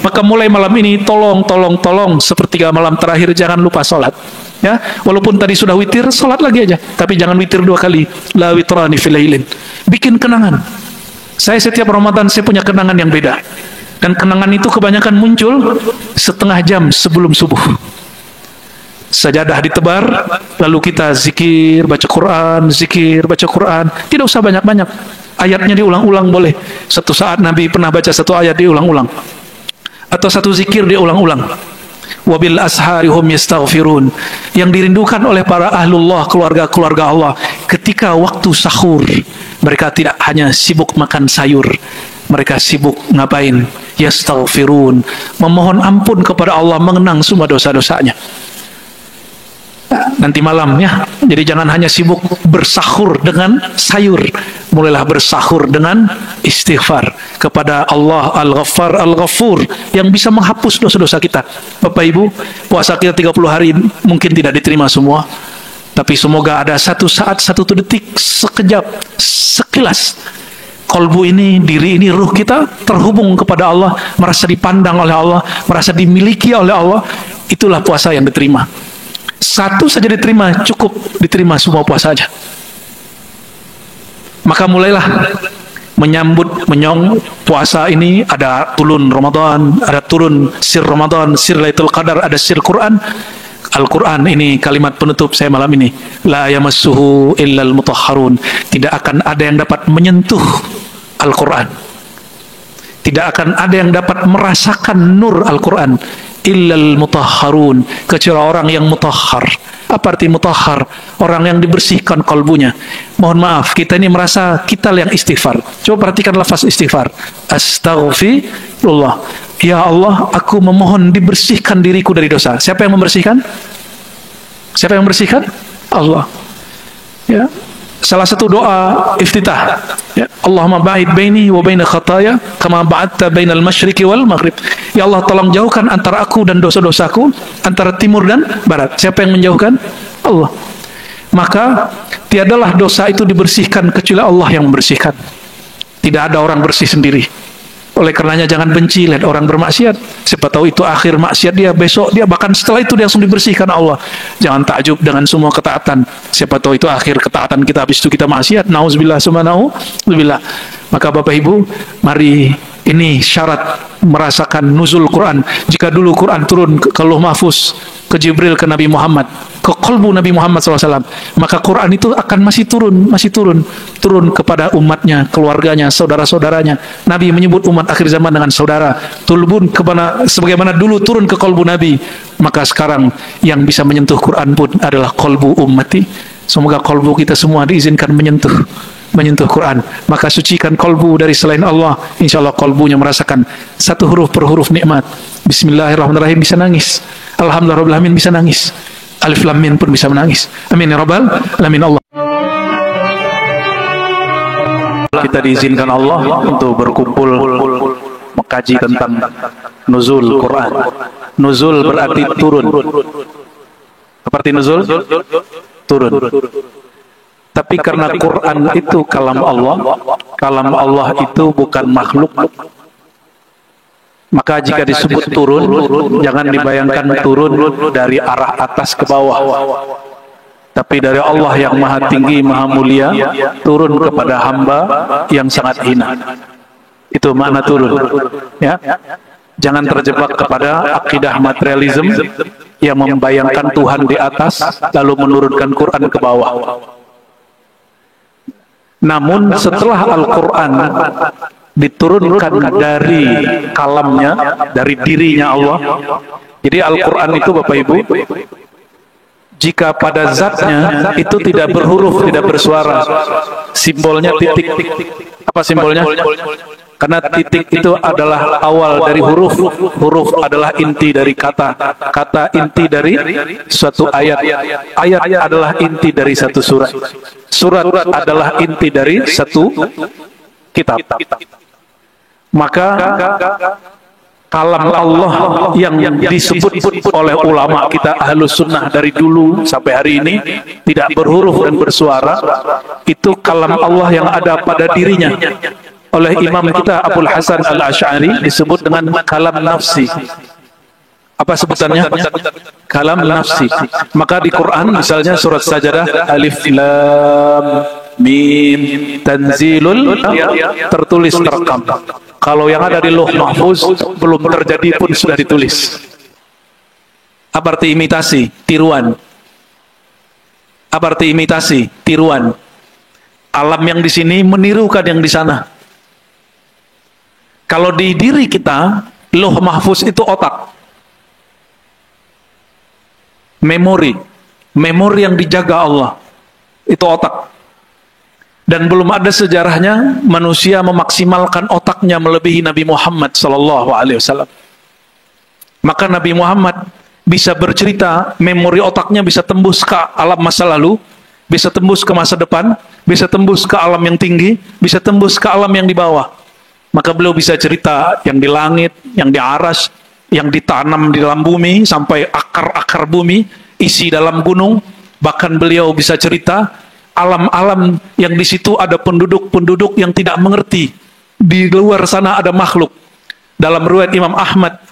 Maka mulai malam ini tolong sepertiga malam terakhir jangan lupa sholat. Ya, walaupun tadi sudah witir, sholat lagi aja. Tapi jangan witir 2 kali. La witrani fil lailin. Bikin kenangan. Saya setiap Ramadan saya punya kenangan yang beda. Dan kenangan itu kebanyakan muncul setengah jam sebelum subuh. Sajadah ditebar, lalu kita zikir, baca Quran, tidak usah banyak-banyak. Ayatnya diulang-ulang boleh. Satu saat Nabi pernah baca satu ayat diulang-ulang. Atau satu zikir diulang-ulang. Wabil ashari hum yastaghfirun. Yang dirindukan oleh para ahlullah, keluarga-keluarga Allah. Ketika waktu sahur, mereka tidak hanya sibuk makan sayur. Mereka sibuk ngapain? Yastaghfirun. Memohon ampun kepada Allah, mengenang semua dosa-dosanya. Nanti malam ya, jadi jangan hanya sibuk bersahur dengan sayur, mulailah bersahur dengan istighfar kepada Allah Al-Ghaffar Al-Ghafur yang bisa menghapus dosa-dosa kita. Bapak Ibu, puasa kita 30 hari mungkin tidak diterima semua, tapi semoga ada satu saat, satu detik, sekejap, sekilas kolbu ini, diri ini, ruh kita terhubung kepada Allah, merasa dipandang oleh Allah, merasa dimiliki oleh Allah. Itulah puasa yang diterima. Satu saja diterima, cukup diterima semua puasa saja. Maka mulailah menyong puasa ini. Ada turun Ramadan, ada turun sir Ramadan, sir Lailatul Qadar, ada sir Quran. Al-Quran ini kalimat penutup saya malam ini. La yamassuhu illal mutahharun. Tidak akan ada yang dapat menyentuh Al-Quran. Tidak akan ada yang dapat merasakan nur Al-Quran illal mutahharun, kecuali orang yang mutahhar. Apa arti mutahhar? Orang yang dibersihkan kalbunya. Mohon maaf, kita ini merasa kita yang istighfar. Coba perhatikan lafaz istighfar. Astaghfirullah. Ya Allah, aku memohon dibersihkan diriku dari dosa. Siapa yang membersihkan? Siapa yang membersihkan? Allah. Ya. Salah satu doa iftitah, ya, Allahumma ba'id baini wa baina khataya kama ba'adta bainal masyriqi wal maghrib. Ya Allah, tolong jauhkan antara aku dan dosa-dosaku, antara timur dan barat. Siapa yang menjauhkan? Allah. Maka tiadalah dosa itu dibersihkan kecuali Allah yang membersihkan. Tidak ada orang bersih sendiri. Oleh karenanya jangan benci lihat orang bermaksiat. Siapa tahu itu akhir maksiat dia, besok dia, bahkan setelah itu dia langsung dibersihkan Allah. Jangan takjub dengan semua ketaatan. Siapa tahu itu akhir ketaatan kita, habis itu kita maksiat. Nauzubillah summa nauzubillah. Maka Bapak Ibu, mari, ini syarat merasakan nuzul Quran. Jika dulu Quran turun ke Lauh Mahfuz, ke Jibril, ke Nabi Muhammad, ke kolbu Nabi Muhammad SAW, maka Quran itu akan masih turun kepada umatnya, keluarganya, saudara-saudaranya. Nabi menyebut umat akhir zaman dengan saudara. Tulbun sebagaimana dulu turun ke kolbu Nabi, maka sekarang yang bisa menyentuh Quran pun adalah kolbu ummati. Semoga kolbu kita semua diizinkan menyentuh Quran. Maka sucikan kolbu dari selain Allah, insya Allah kolbunya merasakan satu huruf per huruf nikmat. Bismillahirrahmanirrahim bisa nangis, Alhamdulillahirrahmanirrahim bisa nangis, Alif Lam Mim pun bisa menangis. Amin ya Rabbal Alamin. Allah, kita diizinkan Allah untuk berkumpul mengkaji tentang nuzul Quran. Nuzul berarti turun. Seperti nuzul turun. Tapi karena Quran itu kalam Allah itu bukan makhluk, maka jika disebut turun, jangan dibayangkan turun dari arah atas ke bawah, tapi dari Allah yang maha tinggi, maha mulia, turun kepada hamba yang sangat hina. Itu makna turun. Ya, jangan terjebak kepada akidah materialisme yang membayangkan Tuhan di atas lalu menurunkan Quran ke bawah. Namun setelah Al-Quran diturunkan dari kalamnya, dari dirinya Allah. Jadi Al-Quran itu Bapak Ibu, jika pada zatnya itu tidak berhuruf, tidak bersuara, simbolnya titik. Apa simbolnya? Karena titik itu adalah awal dari huruf, huruf adalah inti dari kata, kata inti dari suatu ayat, ayat adalah inti dari satu surat, surat adalah inti dari satu kitab. Maka kalam Allah yang disebut oleh ulama kita Ahlus Sunnah dari dulu sampai hari ini tidak berhuruf dan bersuara, itu kalam Allah yang ada pada dirinya. oleh imam kita Abul Hasan Al-Asy'ari disebut dengan kalam nafsi. Apa sebutannya? Kalam nafsi. Maka di Quran misalnya surat Sajadah alif lam mim tanzilul, tertulis terekam. Kalau yang ada di Lauh Mahfuz belum terjadi pun sudah ditulis. Apa arti imitasi? Tiruan. Apa arti imitasi? Tiruan. Alam yang di sini menirukan yang di sana. Kalau di diri kita, Lauh Mahfuz itu otak. Memori yang dijaga Allah itu otak, dan belum ada sejarahnya manusia memaksimalkan otaknya melebihi Nabi Muhammad SAW. Maka Nabi Muhammad bisa bercerita, memori otaknya bisa tembus ke alam masa lalu, bisa tembus ke masa depan, bisa tembus ke alam yang tinggi, bisa tembus ke alam yang di bawah. Maka beliau bisa cerita yang di langit, yang di aras, yang ditanam di dalam bumi sampai akar-akar bumi, isi dalam gunung. Bahkan beliau bisa cerita alam-alam yang di situ ada penduduk-penduduk yang tidak mengerti. Di luar sana ada makhluk. Dalam riwayat Imam Ahmad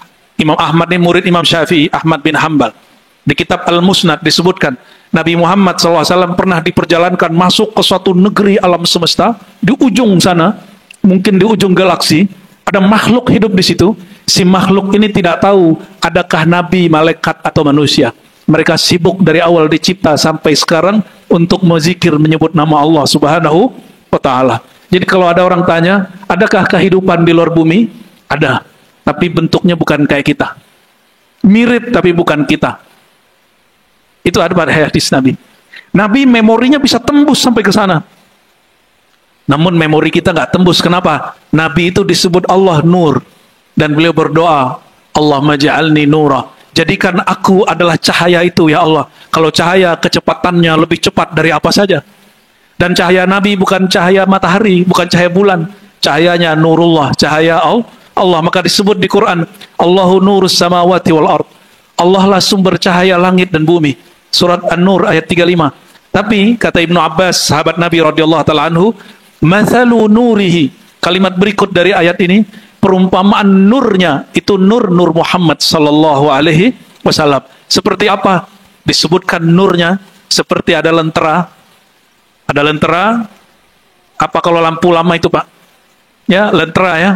ini murid Imam Syafi'i, Ahmad bin Hanbal. Di kitab Al-Musnad disebutkan, Nabi Muhammad SAW pernah diperjalankan masuk ke suatu negeri alam semesta. Di ujung sana, mungkin di ujung galaksi, ada makhluk hidup di situ. Si makhluk ini tidak tahu adakah nabi, malaikat, atau manusia. Mereka sibuk dari awal dicipta sampai sekarang untuk menzikir, menyebut nama Allah Subhanahu wa Ta'ala. Jadi kalau ada orang tanya, adakah kehidupan di luar bumi? Ada, tapi bentuknya bukan kayak kita. Mirip tapi bukan kita. Itu ada pada hadis Nabi. Nabi memorinya bisa tembus sampai ke sana. Namun memori kita nggak tembus. Kenapa? Nabi itu disebut Allah Nur. Dan beliau berdoa, Allahumma ja'alni nura. Jadikan aku adalah cahaya itu, ya Allah. Kalau cahaya kecepatannya lebih cepat dari apa saja. Dan cahaya Nabi bukan cahaya matahari, bukan cahaya bulan. Cahayanya nurullah, cahaya Allah. Maka disebut di Quran, Allahu nurus samawati wal ard. Allah lah sumber cahaya langit dan bumi. Surat An-Nur ayat 35. Tapi kata Ibnu Abbas, sahabat Nabi radhiyallahu ta'ala anhu, mathalu nurihi. Kalimat berikut dari ayat ini, perumpamaan nurnya itu nur Muhammad sallallahu alaihi wasallam. Seperti apa? Disebutkan nurnya seperti ada lentera. Ada lentera. Apa kalau lampu lama itu, Pak? Ya, lentera ya.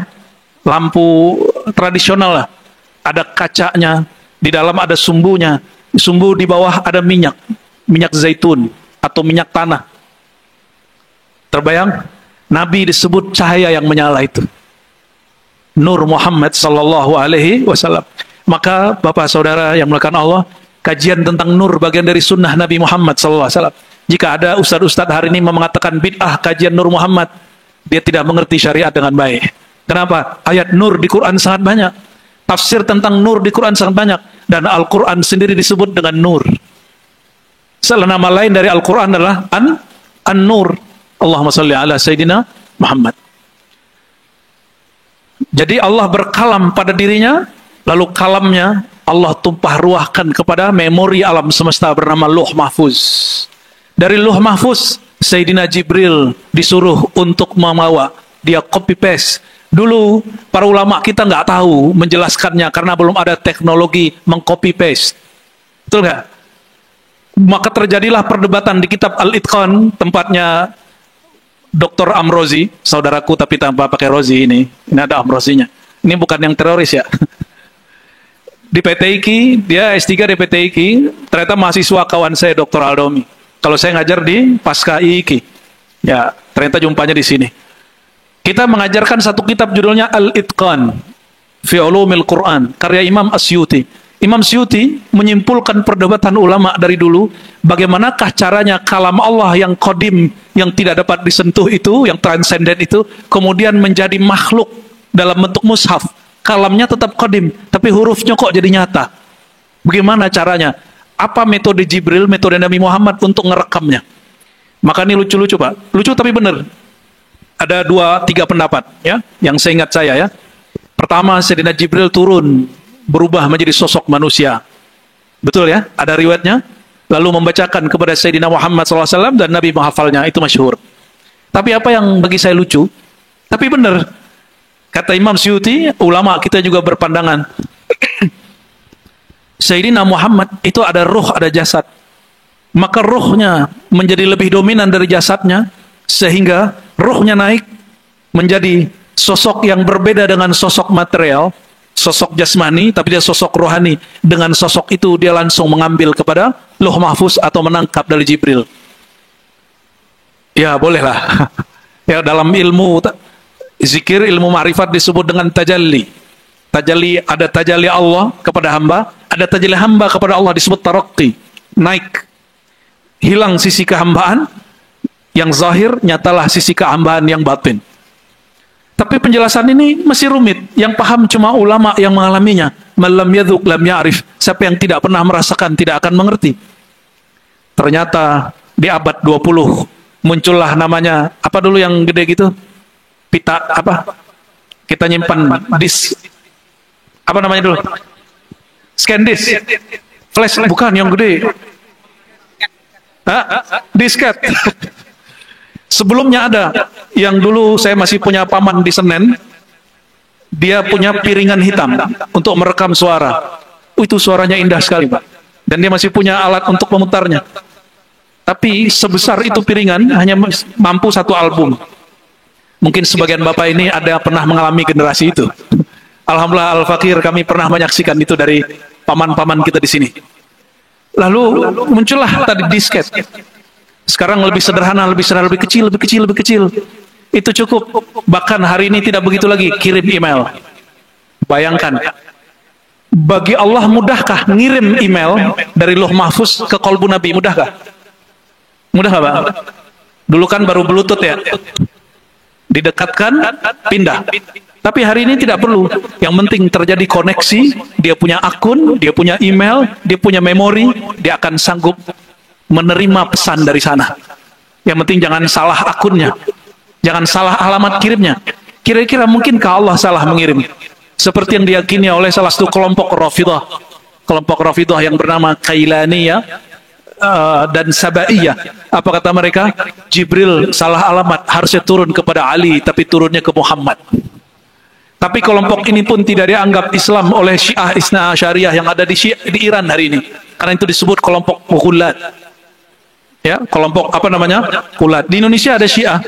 Lampu tradisional lah. Ada kacanya, di dalam ada sumbunya. Sumbu di bawah ada minyak zaitun atau minyak tanah. Terbayang? Nabi disebut cahaya yang menyala itu. Nur Muhammad sallallahu alaihi wasallam. Maka Bapak Saudara yang melakukan Allah, kajian tentang nur bagian dari sunnah Nabi Muhammad sallallahu alaihi wasallam. Jika ada ustadz-ustadz hari ini mengatakan bid'ah kajian Nur Muhammad, dia tidak mengerti syariat dengan baik. Kenapa? Ayat nur di Quran sangat banyak. Tafsir tentang nur di Quran sangat banyak. Dan Al-Quran sendiri disebut dengan nur. Salah nama lain dari Al-Quran adalah An-Nur. Allahumma salli ala Sayyidina Muhammad. Jadi Allah berkalam pada dirinya, lalu kalamnya Allah tumpah ruahkan kepada memori alam semesta bernama Lauh Mahfuz. Dari Lauh Mahfuz, Sayyidina Jibril disuruh untuk membawa, dia copy paste. Dulu para ulama kita nggak tahu menjelaskannya karena belum ada teknologi mengcopy paste. Betul nggak? Maka terjadilah perdebatan di kitab Al-Itqan, tempatnya Dr. Amrozi, saudaraku tapi tanpa pakai Rozi ini. Ini ada Amrozinya. Ini bukan yang teroris ya. Di PT IKI, dia S3 di PT IKI, ternyata mahasiswa kawan saya Dr. Aldomi. Kalau saya ngajar di Pasca IKI. Ya, ternyata jumpanya di sini. Kita mengajarkan satu kitab judulnya Al-Itqan fi Ulumil Quran, karya Imam Asyuti. Imam Syuti menyimpulkan perdebatan ulama dari dulu, bagaimanakah caranya kalam Allah yang qadim, yang tidak dapat disentuh itu, yang transenden itu, kemudian menjadi makhluk dalam bentuk mushaf. Kalamnya tetap qadim, tapi hurufnya kok jadi nyata. Bagaimana caranya? Apa metode Jibril, metode Nabi Muhammad untuk ngerekamnya? Maka ini lucu-lucu, Pak. Lucu tapi benar. Ada 2-3 pendapat ya, yang seingat saya ya. Pertama, Sayyidina Jibril turun, berubah menjadi sosok manusia. Betul ya, ada riwayatnya. Lalu membacakan kepada Sayyidina Muhammad SAW dan Nabi menghafalnya, itu masyhur. Tapi apa yang bagi saya lucu, Tapi benar, kata Imam Suyuti, ulama kita juga berpandangan, Sayyidina Muhammad itu ada ruh, ada jasad. Maka ruhnya menjadi lebih dominan dari jasadnya, sehingga ruhnya naik menjadi sosok yang berbeda dengan sosok material, sosok jasmani, tapi dia sosok rohani. Dengan sosok itu dia langsung mengambil kepada Lauh Mahfuz atau menangkap dari Jibril. Ya bolehlah. Ya, dalam ilmu zikir, ilmu ma'rifat disebut dengan tajalli. Tajalli, ada tajalli Allah kepada hamba, ada tajalli hamba kepada Allah disebut tarakki, naik, hilang sisi kehambaan yang zahir, nyatalah sisi kehambaan yang batin. Tapi penjelasan ini masih rumit. Yang paham cuma ulama yang mengalaminya. Man lam yadzuq lam ya'rif. Siapa yang tidak pernah merasakan tidak akan mengerti. Ternyata di abad 20 muncullah namanya, apa dulu yang gede gitu? Pita, apa? Kita nyimpan disk. Apa namanya dulu? Scan disk. Flash, bukan yang gede. Disket. Sebelumnya ada, yang dulu saya masih punya paman di Senen, dia punya piringan hitam untuk merekam suara. Itu suaranya indah sekali, Pak. Dan dia masih punya alat untuk memutarnya. Tapi sebesar itu piringan hanya mampu satu album. Mungkin sebagian Bapak ini ada pernah mengalami generasi itu. Alhamdulillah Al-Fakir, kami pernah menyaksikan itu dari paman-paman kita di sini. Lalu muncullah tadi disket. Sekarang lebih sederhana, lebih kecil. Itu cukup. Bahkan hari ini tidak begitu lagi, kirim email. Bayangkan, bagi Allah mudahkah ngirim email dari Lauh Mahfuz ke qalbu Nabi? Mudahkah? Mudah nggak, Pak? Dulu kan baru Bluetooth ya, didekatkan, pindah. Tapi hari ini tidak perlu. Yang penting terjadi koneksi, dia punya akun, dia punya email, dia punya memori, dia akan sanggup menerima pesan dari sana. Yang penting jangan salah akunnya, jangan salah alamat kirimnya. Kira-kira mungkinkah Allah salah mengirim? Seperti yang diyakini oleh salah satu kelompok Rafidah yang bernama Kailaniyah dan Sabaiyah. Apa kata mereka? Jibril salah alamat, harusnya turun kepada Ali, tapi turunnya ke Muhammad. Tapi kelompok ini pun tidak dianggap Islam oleh Syiah Isna Asyariyah yang ada di Iran hari ini, karena itu disebut kelompok Ghulat. Ya, kelompok apa namanya? Ghulat. Di Indonesia ada Syiah,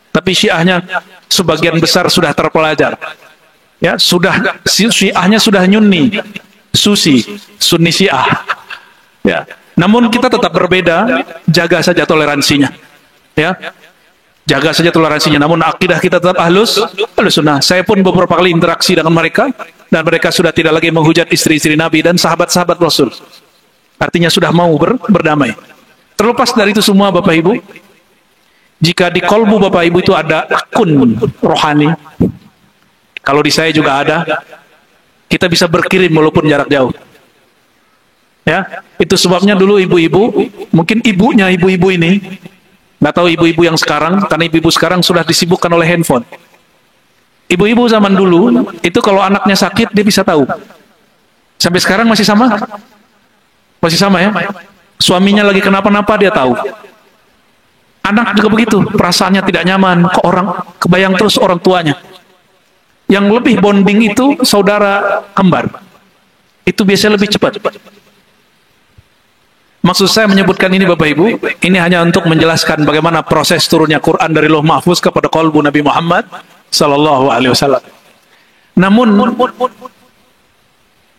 tapi Syiahnya sebagian besar sudah terpelajar. Ya, Syiahnya sudah Sunni, Sunni Syiah. Ya. Namun kita tetap berbeda, jaga saja toleransinya. Ya. Jaga saja toleransinya, namun akidah kita tetap ahlus sunnah. Saya pun beberapa kali interaksi dengan mereka, dan mereka sudah tidak lagi menghujat istri-istri Nabi dan sahabat-sahabat Rasul. Artinya sudah mau berdamai. Terlepas dari itu semua, Bapak Ibu, jika di kolbu Bapak Ibu itu ada akun rohani, kalau di saya juga ada, kita bisa berkirim walaupun jarak jauh. Ya, itu sebabnya dulu ibu-ibu, mungkin ibunya ibu-ibu ini, nggak tahu ibu-ibu yang sekarang, karena ibu-ibu sekarang sudah disibukkan oleh handphone. Ibu-ibu zaman dulu, itu kalau anaknya sakit, dia bisa tahu. Sampai sekarang masih sama? Masih sama ya? Suaminya lagi kenapa-napa, dia tahu. Anak juga begitu, perasaannya tidak nyaman, kok kebayang terus orang tuanya. Yang lebih bonding itu saudara kembar. Itu biasanya lebih cepat. Maksud saya menyebutkan ini, Bapak Ibu, ini hanya untuk menjelaskan bagaimana proses turunnya Quran dari Lauh Mahfuz kepada qalbu Nabi Muhammad sallallahu alaihi wasallam. Namun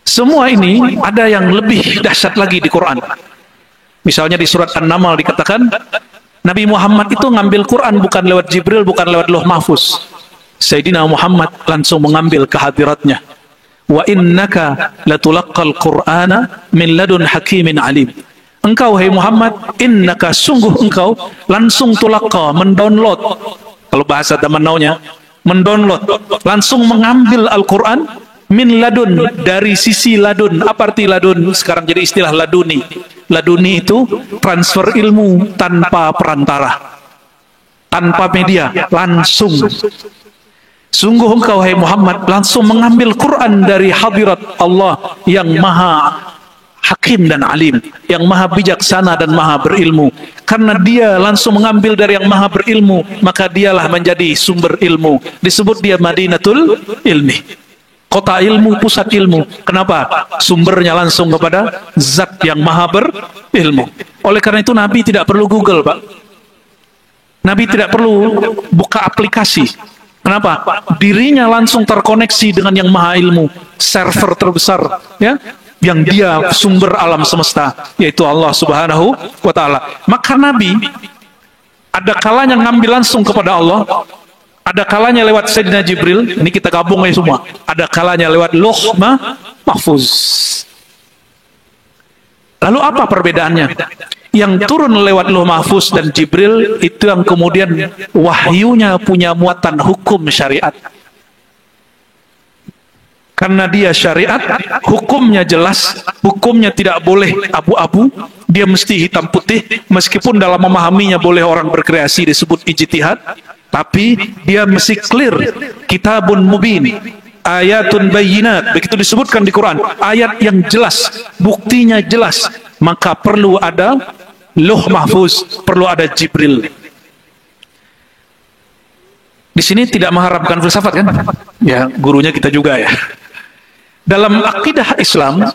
semua ini ada yang lebih dahsyat lagi di Quran. Misalnya di surat An-Naml dikatakan Nabi Muhammad itu ngambil Quran bukan lewat Jibril, bukan lewat Lauh Mahfuz. Sayyidina Muhammad langsung mengambil kehadiratnya. Wa innaka latulaqqal Qur'ana min ladun hakimin alim. Engkau, hai Muhammad, innaka, sungguh engkau, langsung tulaqqa, mendownload. Kalau bahasa zaman now-nya, mendownload, langsung mengambil Al-Quran min ladun, dari sisi ladun. Apa arti ladun? Sekarang jadi istilah laduni. Laduni itu transfer ilmu tanpa perantara, tanpa media, langsung. Sungguh engkau, hai Muhammad, langsung mengambil Quran dari hadirat Allah yang maha hakim dan alim, yang maha bijaksana dan maha berilmu. Karena dia langsung mengambil dari yang maha berilmu, maka dialah menjadi sumber ilmu. Disebut dia Madinatul Ilmi, kota ilmu, pusat ilmu. Kenapa? Sumbernya langsung kepada zat yang maha berilmu. Oleh karena itu Nabi tidak perlu Google, Pak. Nabi tidak perlu buka aplikasi. Kenapa? Dirinya langsung terkoneksi dengan yang maha ilmu, server terbesar, ya, yang dia sumber alam semesta, yaitu Allah Subhanahu wa Ta'ala. Maka Nabi ada kalanya ngambil langsung kepada Allah, ada kalanya lewat Sayyidina Jibril. Ini kita gabung aja semua. Ada kalanya lewat Lauh Mahfuz. Lalu apa perbedaannya? Yang turun lewat Lauh Mahfuz dan Jibril itu yang kemudian wahyunya punya muatan hukum syariat. Karena dia syariat, hukumnya jelas, hukumnya tidak boleh abu-abu, dia mesti hitam putih. Meskipun dalam memahaminya boleh orang berkreasi, disebut ijtihad, tapi dia mesti clear. Kitabun mubin, ayatun bayyinat, begitu disebutkan di Quran, ayat yang jelas, buktinya jelas. Maka perlu ada Lauh Mahfuz, perlu ada Jibril. Di sini tidak mengharapkan filsafat kan? Ya, gurunya kita juga ya. Dalam akidah Islam,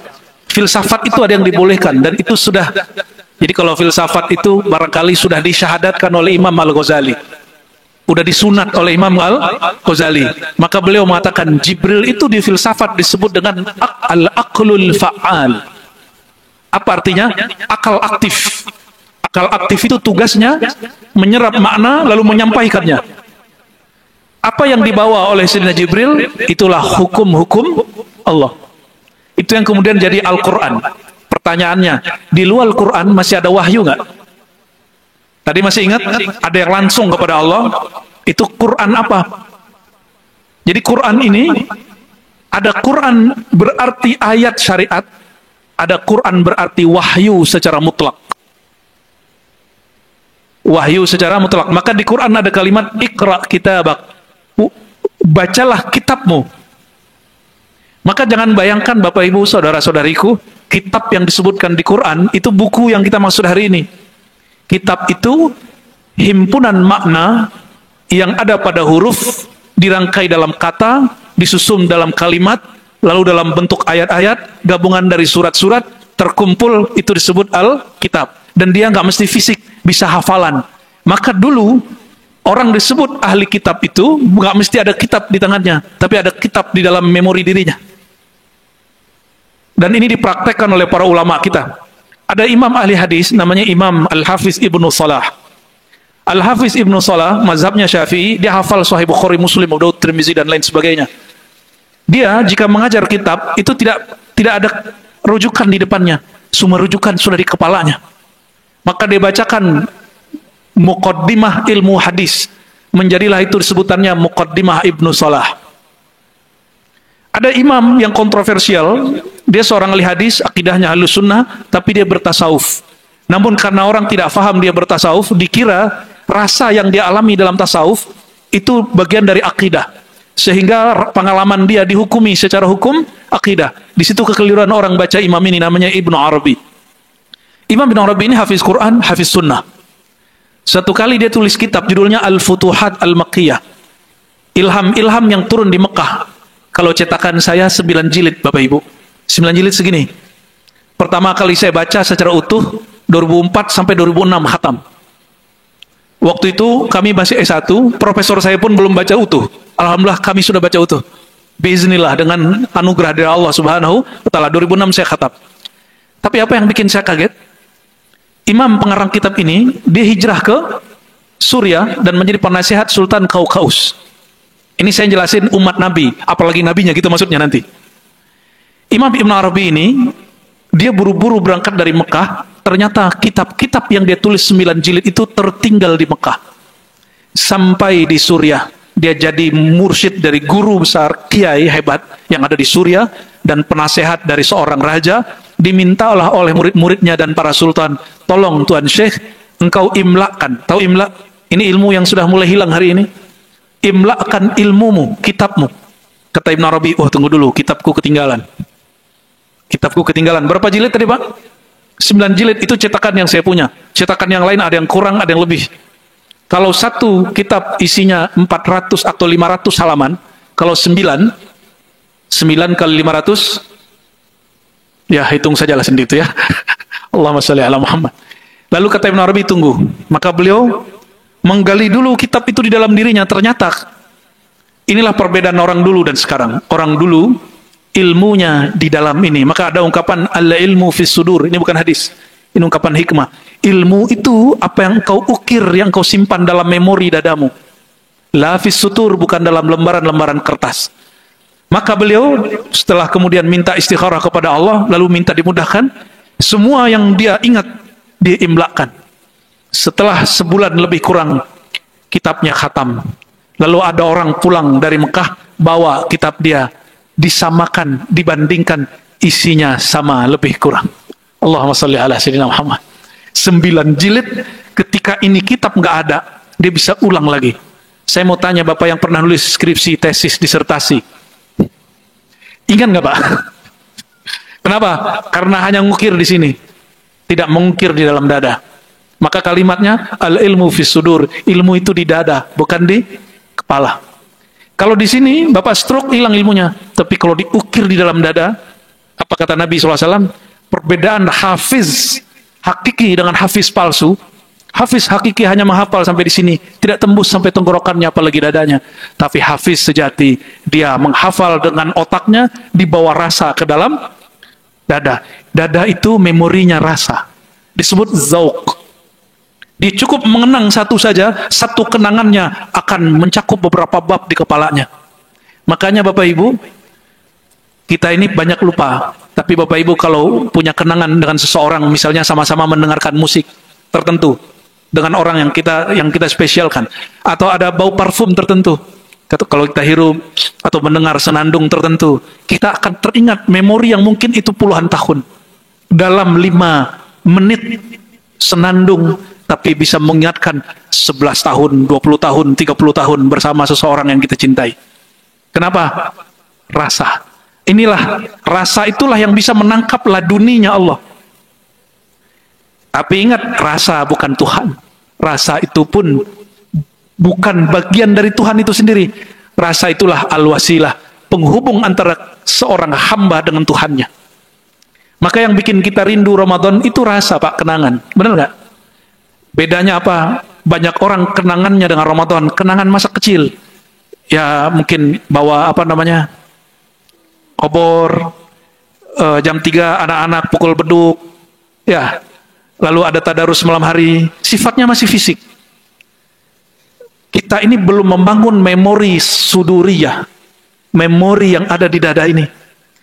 filsafat itu ada yang dibolehkan, dan itu sudah. Jadi kalau filsafat itu barangkali sudah disyahadatkan oleh Imam Al-Ghazali, udah disunat oleh Imam Al-Ghazali. Maka beliau mengatakan Jibril itu di filsafat disebut dengan al-aqlul fa'al. Apa artinya? Akal aktif. Akal aktif itu tugasnya menyerap makna lalu menyampaikannya. Apa yang dibawa oleh Sayyidina Jibril, itulah hukum-hukum Allah. Itu yang kemudian jadi Al-Quran. Pertanyaannya, di luar Al-Quran masih ada wahyu nggak? Tadi masih ingat? Ada yang langsung kepada Allah. Itu Quran apa? Jadi Quran ini, ada Quran berarti ayat syariat, ada Quran berarti wahyu secara mutlak. Wahyu secara mutlak. Maka di Quran ada kalimat Iqra kitabak, bacalah kitabmu. Maka jangan bayangkan Bapak Ibu saudara-saudariku, kitab yang disebutkan di Quran itu buku yang kita maksud hari ini. Kitab itu himpunan makna yang ada pada huruf, dirangkai dalam kata, disusun dalam kalimat, lalu dalam bentuk ayat-ayat, gabungan dari surat-surat, terkumpul, itu disebut Al-Kitab. Dan dia nggak mesti fisik, bisa hafalan. Maka dulu orang disebut ahli kitab itu nggak mesti ada kitab di tangannya, tapi ada kitab di dalam memori dirinya. Dan ini dipraktekkan oleh para ulama kita. Ada imam ahli hadis namanya Imam Al-Hafiz Ibnu Salah. Al-Hafiz Ibnu Salah, mazhabnya Syafi'i, dia hafal Sahih Bukhari, Muslim, Abu Daud, Tirmizi dan lain sebagainya. Dia jika mengajar kitab itu tidak ada rujukan di depannya, semua rujukan sudah di kepalanya. Maka dia bacakan Muqaddimah ilmu hadis, menjadilah itu sebutannya Muqaddimah Ibnu Salah. Ada imam yang kontroversial, dia seorang ahli hadis, akidahnya Ahlus Sunnah, tapi dia bertasawuf. Namun karena orang tidak faham dia bertasawuf, dikira rasa yang dia alami dalam tasawuf itu bagian dari akidah, sehingga pengalaman dia dihukumi secara hukum akidah. Di situ kekeliruan orang baca imam ini, namanya Ibnu Arabi. Imam Ibnu Arabi ini hafiz Quran, hafiz Sunnah. Satu kali dia tulis kitab judulnya Al-Futuhat Al-Makkiyah, ilham-ilham yang turun di Mekah. Kalau cetakan saya 9 jilid Bapak Ibu, 9 jilid segini. Pertama kali saya baca secara utuh 2004 sampai 2006 khatam. Waktu itu kami masih S1, profesor saya pun belum baca utuh. Alhamdulillah kami sudah baca utuh, biiznillah, dengan anugerah dari Allah Subhanahu wa Ta'ala. 2006 saya khatam. Tapi apa yang bikin saya kaget, imam pengarang kitab ini dia hijrah ke Suriah dan menjadi penasihat Sultan Kaukaus. Ini saya jelasin umat Nabi, apalagi nabinya gitu maksudnya nanti. Imam Ibnu Arabi ini, dia buru-buru berangkat dari Mekah, ternyata kitab-kitab yang dia tulis 9 jilid itu tertinggal di Mekah. Sampai di Suriah, dia jadi mursyid dari guru besar, kiai hebat yang ada di Suriah, dan penasehat dari seorang raja. Dimintalah oleh murid-muridnya dan para sultan, tolong Tuan Syekh, engkau imlakan. Tahu imla? Ini ilmu yang sudah mulai hilang hari ini. Imlakan ilmumu, kitabmu. Kata Ibnu Arabi, oh tunggu dulu, kitabku ketinggalan. Kitabku ketinggalan. Berapa jilid tadi Pak? 9 jilid, itu cetakan yang saya punya. Cetakan yang lain ada yang kurang, ada yang lebih. Kalau satu kitab isinya 400 atau 500 halaman, kalau 9 kali 500, ya hitung sajalah sendiri itu ya. Allahumma sholli ala Muhammad. Lalu kata Ibn Arabi, tunggu. Maka beliau menggali dulu kitab itu di dalam dirinya. Ternyata inilah perbedaan orang dulu dan sekarang. Orang dulu ilmunya di dalam ini. Maka ada ungkapan al-ilmu fis sudur. Ini bukan hadis. Ini ungkapan hikmah. Ilmu itu apa yang kau ukir, yang kau simpan dalam memori dadamu. La fis sutur, bukan dalam lembaran-lembaran kertas. Maka beliau setelah kemudian minta istikharah kepada Allah, lalu minta dimudahkan, semua yang dia ingat dia imlakan. Setelah sebulan lebih kurang, kitabnya khatam. Lalu ada orang pulang dari Mekah, bawa kitab dia, disamakan, dibandingkan, isinya sama lebih kurang. Allahumma sholli ala sayyidina Muhammad. 9 jilid, ketika ini kitab nggak ada, dia bisa ulang lagi. Saya mau tanya Bapak yang pernah nulis skripsi, tesis, disertasi. Ingat nggak Pak? Kenapa? Karena hanya ngukir di sini, tidak mengukir di dalam dada. Maka kalimatnya al-ilmu fis sudur, ilmu itu di dada, bukan di kepala. Kalau di sini Bapak stroke hilang ilmunya, tapi kalau diukir di dalam dada, apa kata Nabi SAW? Perbedaan hafiz hakiki dengan hafiz palsu. Hafiz hakiki hanya menghafal sampai di sini, tidak tembus sampai tenggorokannya apalagi dadanya. Tapi hafiz sejati, dia menghafal dengan otaknya, dibawa rasa ke dalam dada. Dada itu memorinya rasa, disebut zauk. Dia cukup mengenang satu saja, satu kenangannya akan mencakup beberapa bab di kepalanya. Makanya Bapak Ibu, kita ini banyak lupa. Tapi Bapak Ibu kalau punya kenangan dengan seseorang, misalnya sama-sama mendengarkan musik tertentu dengan orang yang kita spesialkan, atau ada bau parfum tertentu, kalau kita hirup atau mendengar senandung tertentu, kita akan teringat memori yang mungkin itu puluhan tahun. Dalam 5 menit senandung, tapi bisa mengingatkan 11 tahun, 20 tahun, 30 tahun bersama seseorang yang kita cintai. Kenapa? Rasa. Inilah, rasa itulah yang bisa menangkap laduninya Allah. Tapi ingat, rasa bukan Tuhan. Rasa itu pun bukan bagian dari Tuhan itu sendiri. Rasa itulah al-wasilah, penghubung antara seorang hamba dengan Tuhannya. Maka yang bikin kita rindu Ramadan itu rasa Pak, kenangan. Benar nggak? Bedanya apa? Banyak orang kenangannya dengan Ramadan, kenangan masa kecil. Ya mungkin bawa obor, jam 3 anak-anak pukul beduk, ya. Lalu ada tadarus malam hari, sifatnya masih fisik. Kita ini belum membangun memori suduriyah, memori yang ada di dada ini.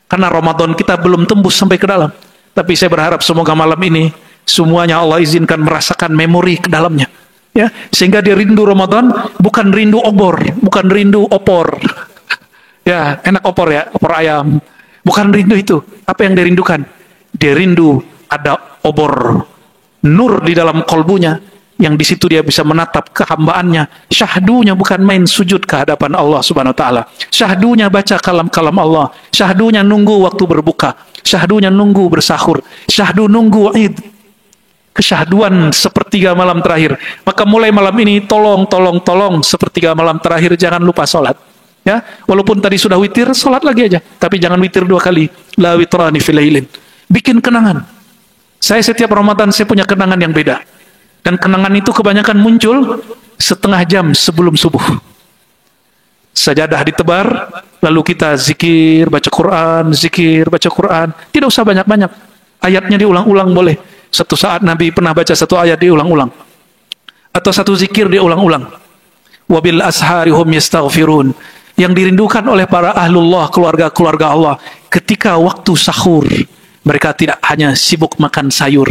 Karena Ramadan kita belum tembus sampai ke dalam. Tapi saya berharap semoga malam ini semuanya Allah izinkan merasakan memori ke dalamnya. Ya, sehingga dia rindu Ramadan, bukan rindu obor, bukan rindu opor. Ya, enak opor ya, opor ayam. Bukan rindu itu. Apa yang dia rindukan? Dia rindu ada obor nur di dalam kolbunya, yang di situ dia bisa menatap kehambaannya. Syahdunya bukan main sujud ke hadapan Allah Subhanahu wa taala. Syahdunya baca kalam-kalam Allah. Syahdunya nunggu waktu berbuka. Syahdunya nunggu bersahur. Syahdu nunggu Id. Kesyahduan sepertiga malam terakhir. Maka mulai malam ini tolong sepertiga malam terakhir jangan lupa sholat. Ya, walaupun tadi sudah witir, sholat lagi aja. Tapi jangan witir 2 kali. La witrani fil lailin. Bikin kenangan. Saya setiap Ramadan saya punya kenangan yang beda. Dan kenangan itu kebanyakan muncul setengah jam sebelum subuh. Sajadah ditebar, lalu kita zikir, baca Quran, zikir, baca Quran. Tidak usah banyak-banyak. Ayatnya diulang-ulang boleh. Satu saat Nabi pernah baca satu ayat diulang-ulang. Atau satu zikir diulang-ulang. Wabil ashari hum yastaghfirun. Yang dirindukan oleh para ahlullah, keluarga-keluarga Allah. Ketika waktu sahur, mereka tidak hanya sibuk makan sayur.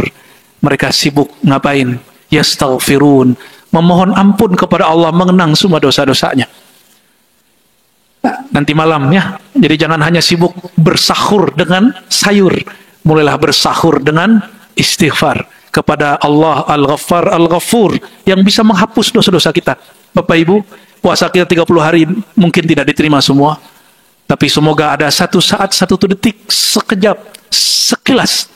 Mereka sibuk ngapain? Yastaghfirun. Memohon ampun kepada Allah, mengenang semua dosa-dosanya. Nanti malam ya. Jadi jangan hanya sibuk bersahur dengan sayur. Mulailah bersahur dengan istighfar kepada Allah Al-Ghaffar Al-Ghafur yang bisa menghapus dosa-dosa kita. Bapak Ibu, puasa kita 30 hari mungkin tidak diterima semua. Tapi semoga ada satu saat, satu detik, sekejap, sekilas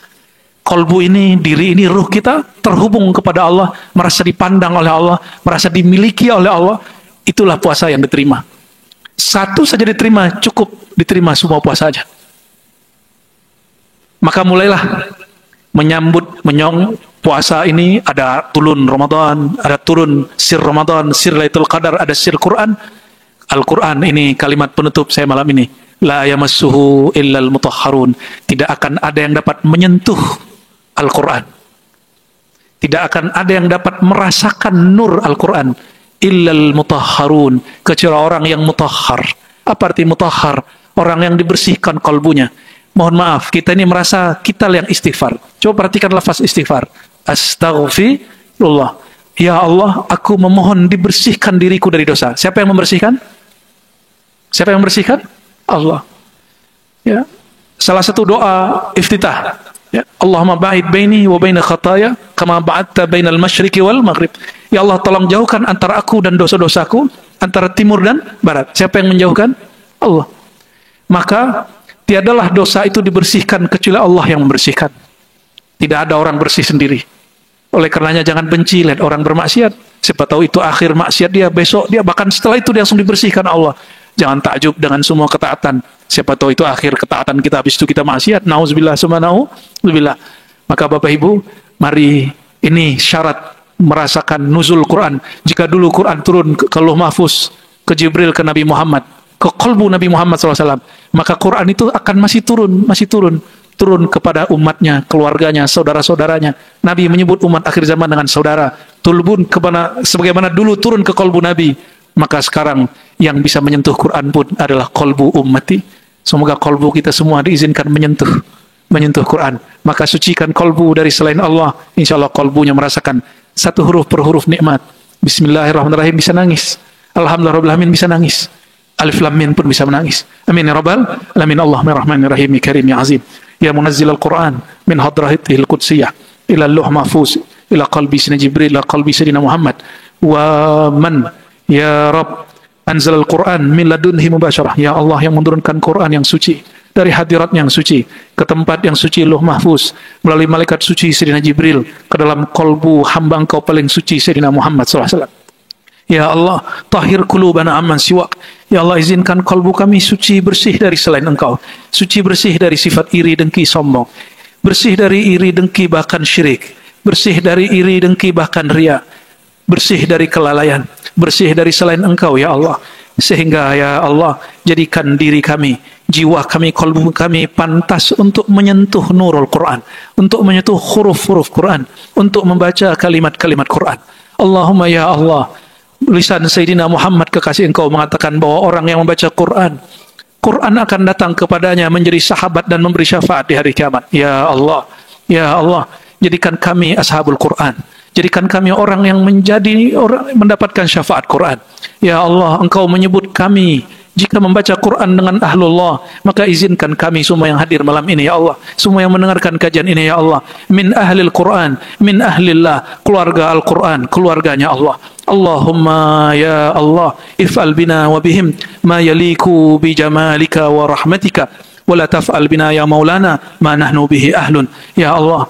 kolbu ini, diri ini, ruh kita terhubung kepada Allah, merasa dipandang oleh Allah, merasa dimiliki oleh Allah, itulah puasa yang diterima. Satu saja diterima, cukup diterima semua puasa saja. Maka mulailah menyong puasa ini, ada turun Ramadan, ada turun sir Ramadan, sir Lailatul Qadar, ada sir Quran. Al-Quran ini kalimat penutup saya malam ini. La yamassuhu illal mutahharun. Tidak akan ada yang dapat menyentuh Al-Quran. Tidak akan ada yang dapat merasakan nur Al-Quran illal mutahharun, kecuali orang yang mutahhar. Apa arti mutahhar? Orang yang dibersihkan kalbunya. Mohon maaf, kita ini merasa kita yang istighfar. Coba perhatikan lafaz istighfar. Astaghfirullah. Ya Allah, aku memohon dibersihkan diriku dari dosa. Siapa yang membersihkan? Siapa yang membersihkan? Allah. Ya. Salah satu doa iftitah. Ya. Allahumma ba'id baini wa baina khataya kama ba'adta bainal masyriqi wal maghrib. Ya Allah, tolong jauhkan antara aku dan dosa-dosaku, antara timur dan barat. Siapa yang menjauhkan? Allah. Maka tiadalah dosa itu dibersihkan kecuali Allah yang membersihkan. Tidak ada orang bersih sendiri. Oleh karenanya jangan benci lihat orang bermaksiat. Siapa tahu itu akhir maksiat dia, besok dia, bahkan setelah itu dia langsung dibersihkan Allah. Jangan takjub dengan semua ketaatan. Siapa tahu itu akhir ketaatan kita, habis itu kita maksiat. Nauzubillah summa nauzubillah. Maka Bapak Ibu, mari, ini syarat merasakan nuzul Quran. Jika dulu Quran turun ke Lauh Mahfuz, ke Jibril, ke Nabi Muhammad, ke qalbu Nabi Muhammad SAW, maka Quran itu akan masih turun kepada umatnya, keluarganya, saudara-saudaranya. Nabi menyebut umat akhir zaman dengan saudara. Tulbun kepada sebagaimana dulu turun ke qalbu Nabi, maka sekarang yang bisa menyentuh Quran pun adalah qalbu ummati. Semoga qalbu kita semua diizinkan menyentuh Quran. Maka sucikan qalbu dari selain Allah, insya Allah qalbunya merasakan satu huruf per huruf nikmat. Bismillahirrahmanirrahim bisa nangis, Alhamdulillahirrahmanirrahim bisa nangis, Alif Lam Mim pun bisa menangis. Amin ya rabbal alamin. Allahummarahmanirrahim karim ya azim. Ya munazzil al-Quran min hadrahitihil qudsiyah ila al-Lauh Mahfuz ila qalbi Sayyidina Jibril ila qalbi Sayyidina Muhammad wa man ya Rabb anzal al-Quran min ladunhi mubasyarah. Ya Allah yang menurunkan Quran yang suci dari hadirat yang suci ke tempat yang suci Lauh Mahfuz melalui malaikat suci Sayyidina Jibril ke dalam qalbu hamba Engkau paling suci Sayyidina Muhammad SAW. Ya Allah, tahhir qulubana amman siwak. Ya Allah, izinkan kalbu kami suci bersih dari selain Engkau. Suci bersih dari sifat iri, dengki, sombong. Bersih dari iri, dengki, bahkan syirik. Bersih dari iri, dengki, bahkan riya. Bersih dari kelalaian. Bersih dari selain Engkau, ya Allah. Sehingga, ya Allah, jadikan diri kami, jiwa kami, kalbu kami pantas untuk menyentuh nurul Quran. Untuk menyentuh huruf-huruf Quran. Untuk membaca kalimat-kalimat Quran. Allahumma ya Allah, lisan Sayyidina Muhammad kekasih Engkau mengatakan bahwa orang yang membaca Quran, Quran akan datang kepadanya menjadi sahabat dan memberi syafaat di hari kiamat. Ya Allah, ya Allah, jadikan kami ashabul Quran. Jadikan kami orang yang mendapatkan syafaat Quran. Ya Allah, Engkau menyebut kami jika membaca Quran dengan ahlullah, maka izinkan kami semua yang hadir malam ini, ya Allah, semua yang mendengarkan kajian ini, ya Allah, min ahlil Quran, min ahlillah, keluarga Al-Quran, keluarganya Allah. Allahumma ya Allah, if'al bina wa bihim ma yaliku bi jamalika wa rahmatika, wa la taf'al bina ya maulana ma nahnu bihi ahlun. Ya Allah,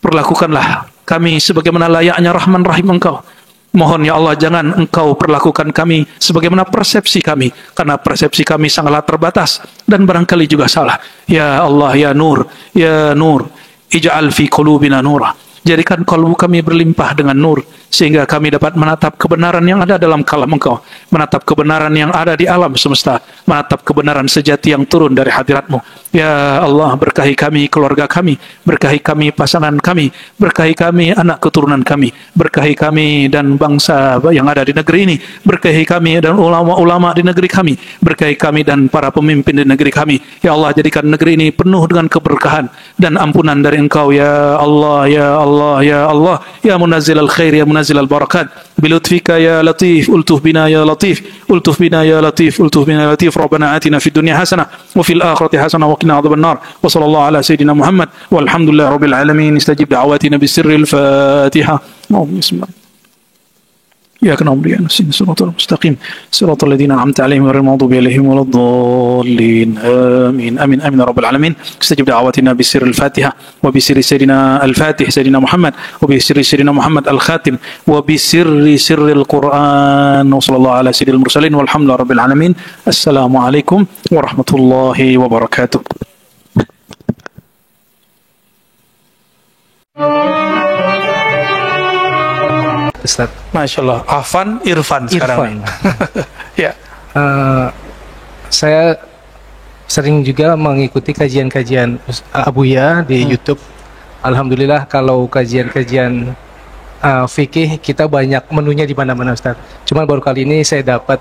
perlakukanlah kami sebagaimana layaknya Rahman Rahim Engkau. Mohon ya Allah, jangan Engkau perlakukan kami sebagaimana persepsi kami, karena persepsi kami sangatlah terbatas dan barangkali juga salah. Ya Allah, ya Nur, ij'al fi qulubina nura. Jadikan kalbu kami berlimpah dengan nur, sehingga kami dapat menatap kebenaran yang ada dalam kalam Engkau, menatap kebenaran yang ada di alam semesta, menatap kebenaran sejati yang turun dari hadirat-Mu. Ya Allah, berkahi kami, keluarga kami, berkahi kami, pasangan kami, berkahi kami, anak keturunan kami, berkahi kami dan bangsa yang ada di negeri ini, berkahi kami dan ulama-ulama di negeri kami, berkahi kami dan para pemimpin di negeri kami. Ya Allah, jadikan negeri ini penuh dengan keberkahan dan ampunan dari Engkau, ya Allah, ya Allah, ya Allah, ya munazzil al-khair, ya munazzil al-barakat, bilutfika ya latif, ultuf bina ya latif, ultuf bina ya latif, ultuf bina ya latif. Rabbana atina fid dunya hasanah wa fil akhirati hasanah wa qina adhaban nar. Wa sallallahu ala sayyidina Muhammad walhamdulillahi rabbil alamin. Istajib da'awatina bisirril Fatiha. Bismillah. إياك نعبد وإياك نستعين صراط المستقيم صراط الذين أنعمت عليهم غير المغضوب عليهم ولا الضالين آمين آمين آمين يا رب العالمين استجب دعواتنا بسر الفاتحة وبسر سيدنا الفاتح سيدنا محمد وبسر سيدنا محمد الخاتم وبسر سر القرآن وصلى الله على سيد المرسلين والحمد لله رب العالمين السلام عليكم ورحمة الله وبركاته. Ustaz. Masya Allah, Afan Irfan sekarang. Ya. Saya sering juga mengikuti kajian-kajian Abuya di YouTube. Alhamdulillah kalau kajian-kajian fikih kita banyak menunya di mana-mana Ustaz. Cuman baru kali ini saya dapat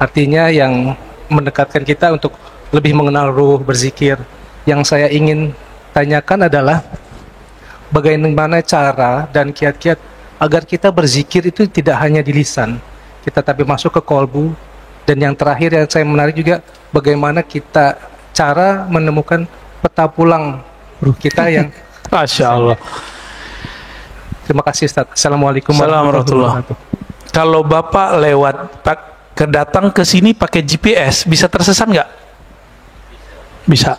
artinya yang mendekatkan kita untuk lebih mengenal ruh berzikir. Yang saya ingin tanyakan adalah bagaimana cara dan kiat-kiat agar kita berzikir itu tidak hanya di lisan, kita tapi masuk ke kolbu. Dan yang terakhir yang saya menarik juga, bagaimana kita cara menemukan peta pulang ruh kita yang Masya Allah. Terima kasih Ustaz. Assalamualaikum warahmatullahi wabarakatuh. Kalau Bapak lewat kedatang ke sini pakai GPS, bisa tersesat nggak? Bisa.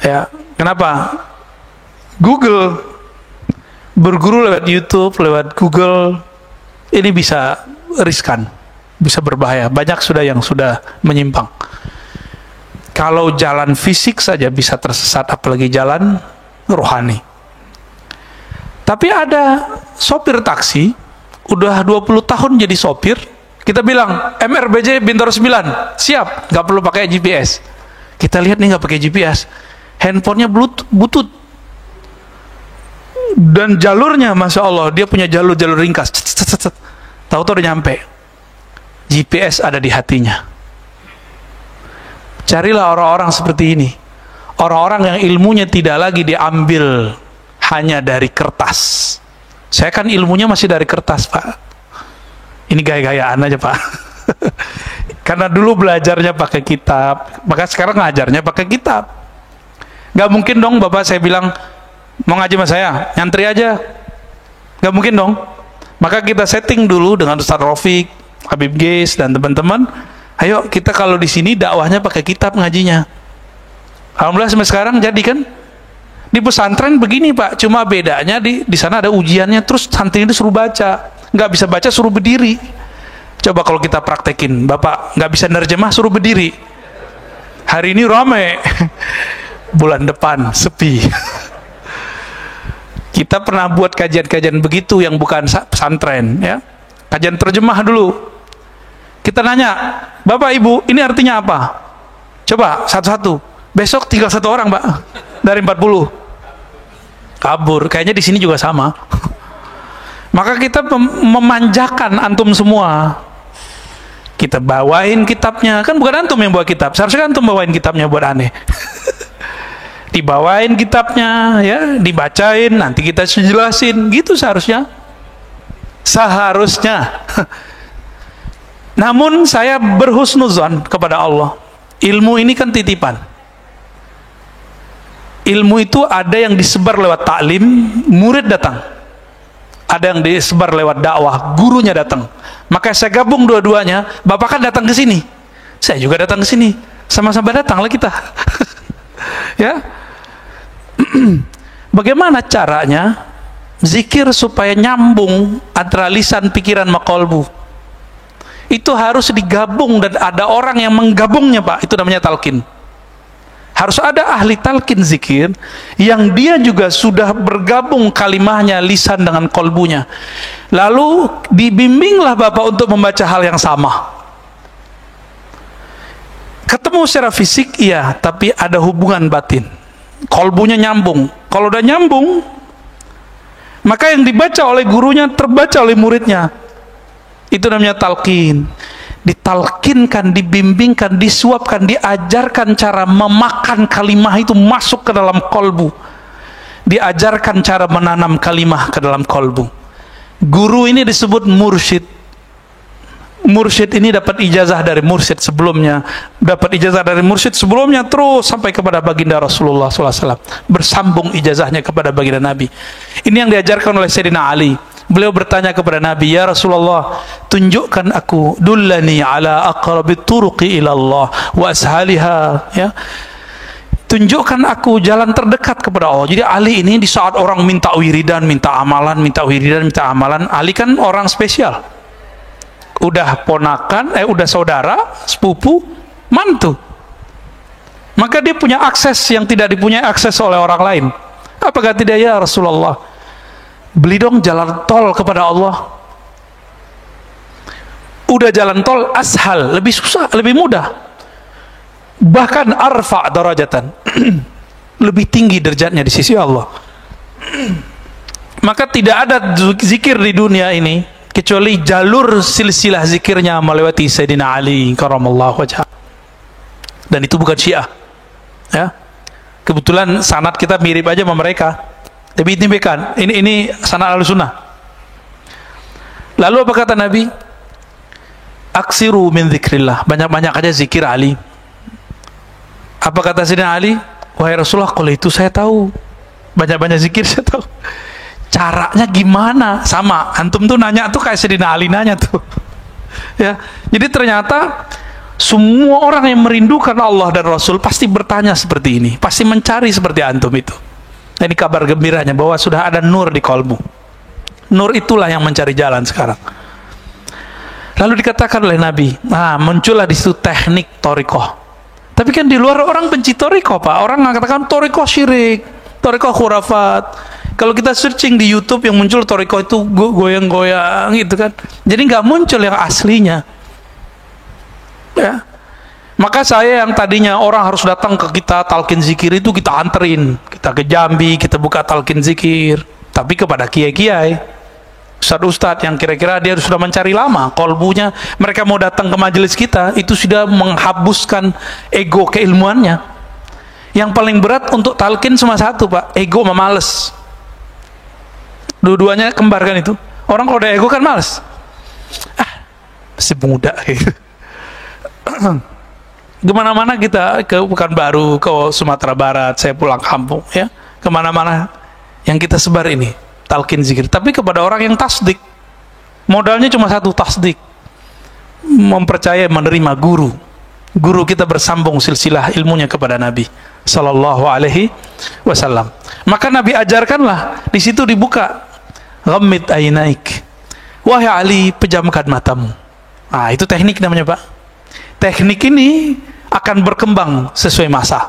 Ya, kenapa? Google, berguru lewat YouTube, lewat Google, ini bisa riskan, bisa berbahaya. Banyak sudah yang sudah menyimpang. Kalau jalan fisik saja bisa tersesat, apalagi jalan rohani. Tapi ada sopir taksi, udah 20 tahun jadi sopir, kita bilang, MRBJ Bintaro 9, siap, nggak perlu pakai GPS. Kita lihat nih nggak pakai GPS, handphonenya bluetooth. Dan jalurnya, Masya Allah, dia punya jalur ringkas. Tahu-tahu udah nyampe. GPS ada di hatinya. Carilah orang-orang seperti ini. Orang-orang yang ilmunya tidak lagi diambil hanya dari kertas. Saya kan ilmunya masih dari kertas, Pak. Ini gaya-gayaan aja, Pak. Karena dulu belajarnya pakai kitab, maka sekarang ngajarnya pakai kitab. Gak mungkin dong Bapak saya bilang, mau ngaji sama saya, nyantri aja. Gak mungkin dong. Maka kita setting dulu dengan Ustaz Rafiq, Habib Geis, dan teman-teman. Ayo kita kalau di sini dakwahnya pakai kitab ngajinya. Alhamdulillah sampai sekarang jadi kan. Di pesantren begini Pak, cuma bedanya di sana ada ujiannya, terus santri itu suruh baca. Nggak bisa baca suruh berdiri. Coba kalau kita praktekin, Bapak nggak bisa nerjemah suruh berdiri. Hari ini rame, bulan depan sepi. Kita pernah buat kajian-kajian begitu yang bukan pesantren, ya. Kajian terjemah dulu. Kita nanya, Bapak Ibu, ini artinya apa? Coba satu-satu. Besok tinggal satu orang, Pak, dari 40. Kabur. Kayaknya di sini juga sama. Maka kita memanjakan antum semua. Kita bawain kitabnya. Kan bukan antum yang bawa kitab. Seharusnya antum bawain kitabnya buat aneh. Dibawain kitabnya, ya, dibacain, nanti kita jelasin, gitu seharusnya. Namun saya berhusnuzon kepada Allah. Ilmu ini kan titipan. Ilmu itu ada yang disebar lewat taklim, murid datang. Ada yang disebar lewat dakwah, gurunya datang. Maka saya gabung dua-duanya. Bapak kan datang ke sini, saya juga datang ke sini, sama-sama datanglah kita. Ya. Bagaimana caranya zikir supaya nyambung antara lisan, pikiran, maqalbu? Itu harus digabung dan ada orang yang menggabungnya, Pak. Itu namanya talqin. Harus ada ahli talqin zikir yang dia juga sudah bergabung kalimahnya lisan dengan kolbunya. Lalu dibimbinglah Bapak untuk membaca hal yang sama. Ketemu secara fisik iya, tapi ada hubungan batin. Kolbunya nyambung. Kalau udah nyambung, maka yang dibaca oleh gurunya terbaca oleh muridnya. Itu namanya talqin. Ditalkinkan, dibimbingkan, disuapkan, diajarkan cara memakan kalimah itu masuk ke dalam kolbu. Diajarkan cara menanam kalimah ke dalam kolbu. Guru ini disebut mursyid. Mursyid ini dapat ijazah dari mursyid sebelumnya, dapat ijazah dari mursyid sebelumnya, terus sampai kepada baginda Rasulullah SAW, bersambung ijazahnya kepada baginda Nabi. Ini yang diajarkan oleh Sayyidina Ali. beliau bertanya kepada Nabi, ya Rasulullah, tunjukkan aku, dullani ala aqrabit turuqi ila Allah wa ashaliha, ya. Tunjukkan aku jalan terdekat kepada Allah. Jadi Ali ini di saat orang minta wiridan, minta amalan, minta wiridan, minta amalan, Ali kan orang spesial. Udah ponakan, udah saudara, sepupu, mantu. Maka dia punya akses yang tidak dipunyai akses oleh orang lain. Apa kata dia, ya Rasulullah, beli dong jalan tol kepada Allah. Udah jalan tol ashal, lebih susah, lebih mudah. Bahkan arfa darajatan, lebih tinggi derajatnya di sisi Allah. Maka tidak ada zikir di dunia ini kecuali jalur silsilah zikirnya melewati Sayyidina Ali karamallahu wajhah. Dan itu bukan Syiah, ya. Kebetulan sanad kita mirip aja sama mereka, tapi ini bukan, ini sanad Ahlussunnah. Lalu apa kata Nabi? Aksiru min dzikrillah, banyak-banyak aja zikir Ali. Apa kata Sayyidina Ali? Wahai Rasulullah, kalau itu saya tahu, banyak-banyak zikir saya tahu. Caranya gimana? Sama, antum tuh nanya tuh kayak Sayyidina Ali nanya tuh. Ya, jadi ternyata semua orang yang merindukan Allah dan Rasul pasti bertanya seperti ini, pasti mencari seperti antum itu. Nah, ini kabar gembiranya bahwa sudah ada nur di kolbu. Nur itulah yang mencari jalan sekarang. Lalu dikatakan oleh Nabi, muncullah di situ teknik thariqah. Tapi kan di luar orang benci thariqah, Pak. Orang mengatakan thariqah syirik, thariqah khurafat. Kalau kita searching di YouTube yang muncul thariqah itu goyang-goyang gitu kan. Jadi nggak muncul yang aslinya. Ya. Maka saya yang tadinya orang harus datang ke kita talqin zikir itu kita anterin, kita ke Jambi, kita buka talqin zikir. Tapi kepada kiai-kiai, ustadz-ustadz yang kira-kira dia sudah mencari lama kolbunya, mereka mau datang ke majelis kita, itu sudah menghabuskan ego keilmuannya. Yang paling berat untuk talqin cuma satu, Pak, ego sama males. Dua-duanya kembar kan itu. Orang kalau udah ego kan males. Masih muda gitu. Kemana-mana kita, ke Pekanbaru, ke Sumatera Barat, saya pulang kampung, ya, kemana-mana yang kita sebar ini talqin zikir, tapi kepada orang yang tasdik. Modalnya cuma satu, tasdik, mempercayai, menerima guru kita bersambung silsilah ilmunya kepada Nabi sallallahu alaihi wasallam. Maka Nabi ajarkanlah, di situ dibuka, ghammid ainaik, wahai Ali, pejamkan matamu. Itu teknik namanya, Pak. Teknik ini akan berkembang sesuai masa,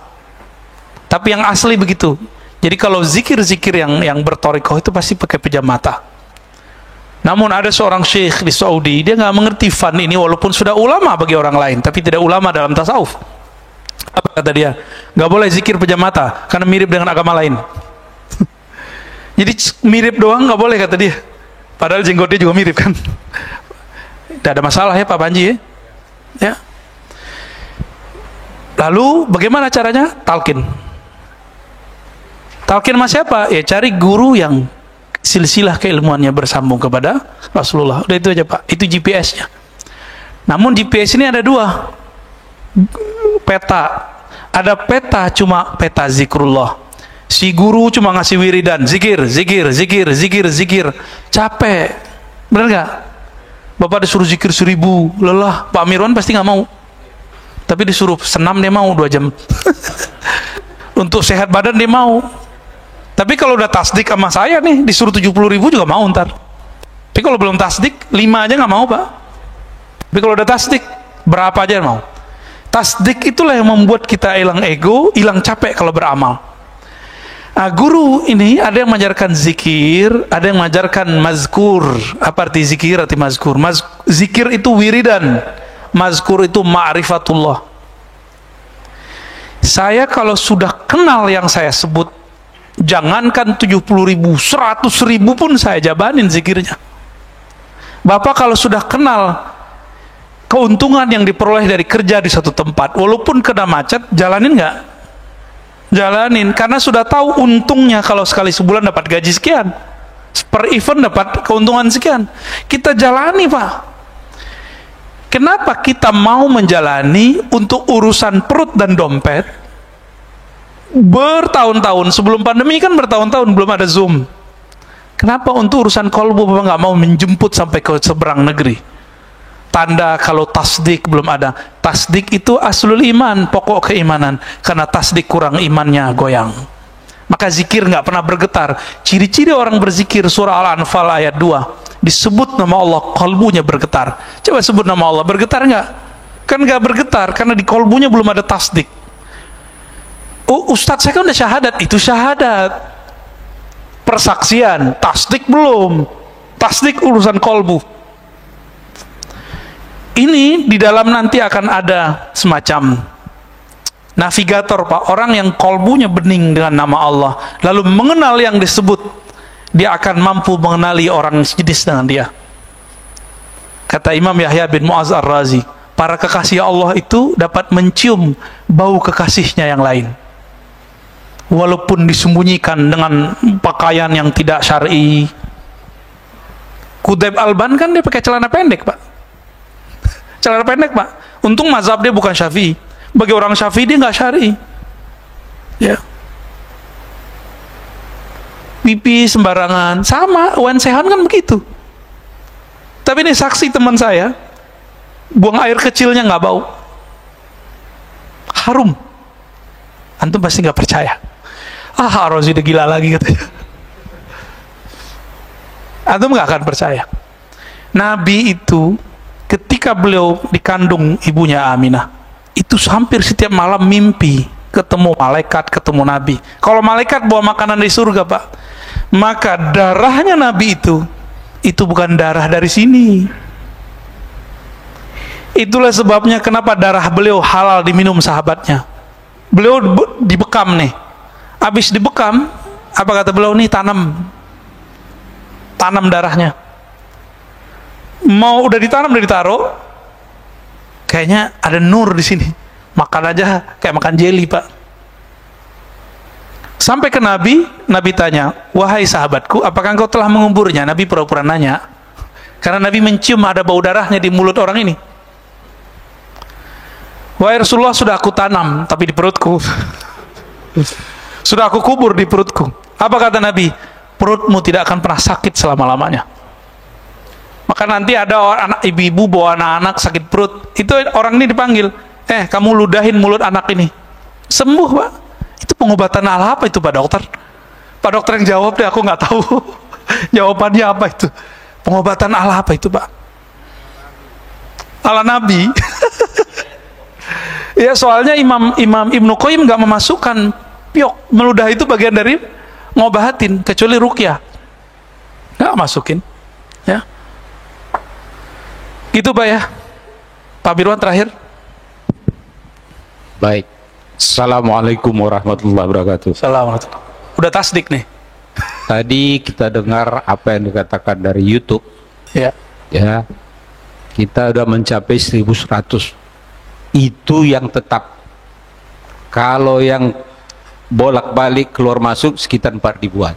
tapi yang asli begitu. Jadi kalau zikir-zikir yang berthariqah itu pasti pakai pejam mata. Namun ada seorang syekh di Saudi, dia nggak mengerti fan ini walaupun sudah ulama bagi orang lain, tapi tidak ulama dalam tasawuf. Apa kata dia? Nggak boleh zikir pejam mata karena mirip dengan agama lain. Jadi mirip doang nggak boleh kata dia. Padahal jenggot dia juga mirip kan. Tidak ada masalah ya Pak Panji ya. Ya. Lalu bagaimana caranya? Talqin. Talqin sama siapa? Ya cari guru yang silsilah keilmuannya bersambung kepada Rasulullah. Udah itu aja, Pak. Itu GPS-nya. Namun GPS ini ada dua peta. Ada peta cuma peta zikrullah. Si guru cuma ngasih wiridan, zikir. Capek. Benar nggak? Bapak disuruh zikir 1000, lelah. Pak Mirwan pasti nggak mau. Tapi disuruh senam dia mau 2 jam. Untuk sehat badan dia mau. Tapi kalau udah tasdik sama saya nih, disuruh 70.000 juga mau ntar. Tapi kalau belum tasdik, 5 aja nggak mau, Pak. Tapi kalau udah tasdik, berapa aja mau. Tasdik itulah yang membuat kita hilang ego, hilang capek kalau beramal. Guru ini ada yang mengajarkan zikir, ada yang mengajarkan mazkur. Apa arti zikir, arti mazkur? Zikir itu wiridan, mazkur itu ma'rifatullah. Saya kalau sudah kenal yang saya sebut, jangankan 70.000, 100.000 pun saya jabanin zikirnya. Bapak kalau sudah kenal keuntungan yang diperoleh dari kerja di satu tempat, walaupun kena macet, jalanin nggak? Jalanin, karena sudah tahu untungnya kalau sekali sebulan dapat gaji sekian, per event dapat keuntungan sekian. Kita jalani, Pak. Kenapa kita mau menjalani untuk urusan perut dan dompet bertahun-tahun? Sebelum pandemi kan bertahun-tahun belum ada Zoom. Kenapa untuk urusan kolbu Bapak nggak mau menjemput sampai ke seberang negeri? Tanda kalau tasdik belum ada. Tasdik itu aslul iman, pokok keimanan. Karena tasdik kurang, imannya goyang. Maka zikir nggak pernah bergetar. Ciri-ciri orang berzikir, surah Al-Anfal ayat 2. Disebut nama Allah, kolbunya bergetar. Coba sebut nama Allah, bergetar nggak? Kan nggak bergetar, karena di kolbunya belum ada tasdik. Oh, Ustadz saya kan udah syahadat. Itu syahadat, persaksian. Tasdik belum. Tasdik urusan kolbu. Ini di dalam nanti akan ada semacam navigator, Pak. Orang yang kolbunya bening dengan nama Allah, lalu mengenal yang disebut, dia akan mampu mengenali orang sejenis dengan dia. Kata Imam Yahya bin Mu'az Ar-Razi, para kekasih Allah itu dapat mencium bau kekasihnya yang lain, walaupun disembunyikan dengan pakaian yang tidak syar'i. Qutaib Alban kan dia pakai celana pendek, Pak. Celana pendek, Pak. Untung mazhab dia bukan Syafi'i. Bagi orang Syafi'i dia nggak syar'i. Ya. Pipi sembarangan, sama Wan Sehan kan begitu. Tapi ini saksi teman saya, buang air kecilnya nggak bau, harum. Antum pasti nggak percaya. Rozi udah gila lagi katanya. Antum nggak akan percaya. Nabi itu ketika beliau dikandung ibunya Aminah, itu hampir setiap malam mimpi ketemu malaikat, ketemu Nabi. Kalau malaikat bawa makanan dari surga, Pak, maka darahnya Nabi itu bukan darah dari sini. Itulah sebabnya kenapa darah beliau halal diminum sahabatnya. Beliau dibekam nih, habis dibekam, apa kata beliau nih, tanam darahnya. Mau udah ditanam, udah ditaruh, kayaknya ada nur di sini, makan aja kayak makan jeli, Pak. Sampai ke Nabi, Nabi tanya, wahai sahabatku, apakah engkau telah menguburnya? Nabi pura-pura nanya, karena Nabi mencium ada bau darahnya di mulut orang ini. Wahai Rasulullah, sudah aku tanam, tapi di perutku. Sudah aku kubur di perutku. Apa kata Nabi? Perutmu tidak akan pernah sakit selama-lamanya. Maka nanti ada anak ibu-ibu bawa anak-anak sakit perut, itu orang ini dipanggil, kamu ludahin mulut anak ini, sembuh, Pak. Itu pengobatan ala apa itu, Pak Dokter? Pak Dokter yang jawab deh, aku nggak tahu jawabannya apa itu. Pengobatan ala apa itu, Pak? Ala Nabi. Ya, soalnya Imam Ibnu Qayyim nggak memasukkan piok, meludah itu bagian dari ngobatin, kecuali ruqyah, nggak masukin, ya. Gitu, Pak, ya. Pak Birwan terakhir. Baik. Assalamualaikum warahmatullahi wabarakatuh. Assalamualaikum. Udah tasdik nih. Tadi kita dengar apa yang dikatakan dari YouTube. Ya. Ya. Kita udah mencapai 1100. Itu yang tetap. Kalau yang bolak-balik keluar masuk sekitar 4 ribuan.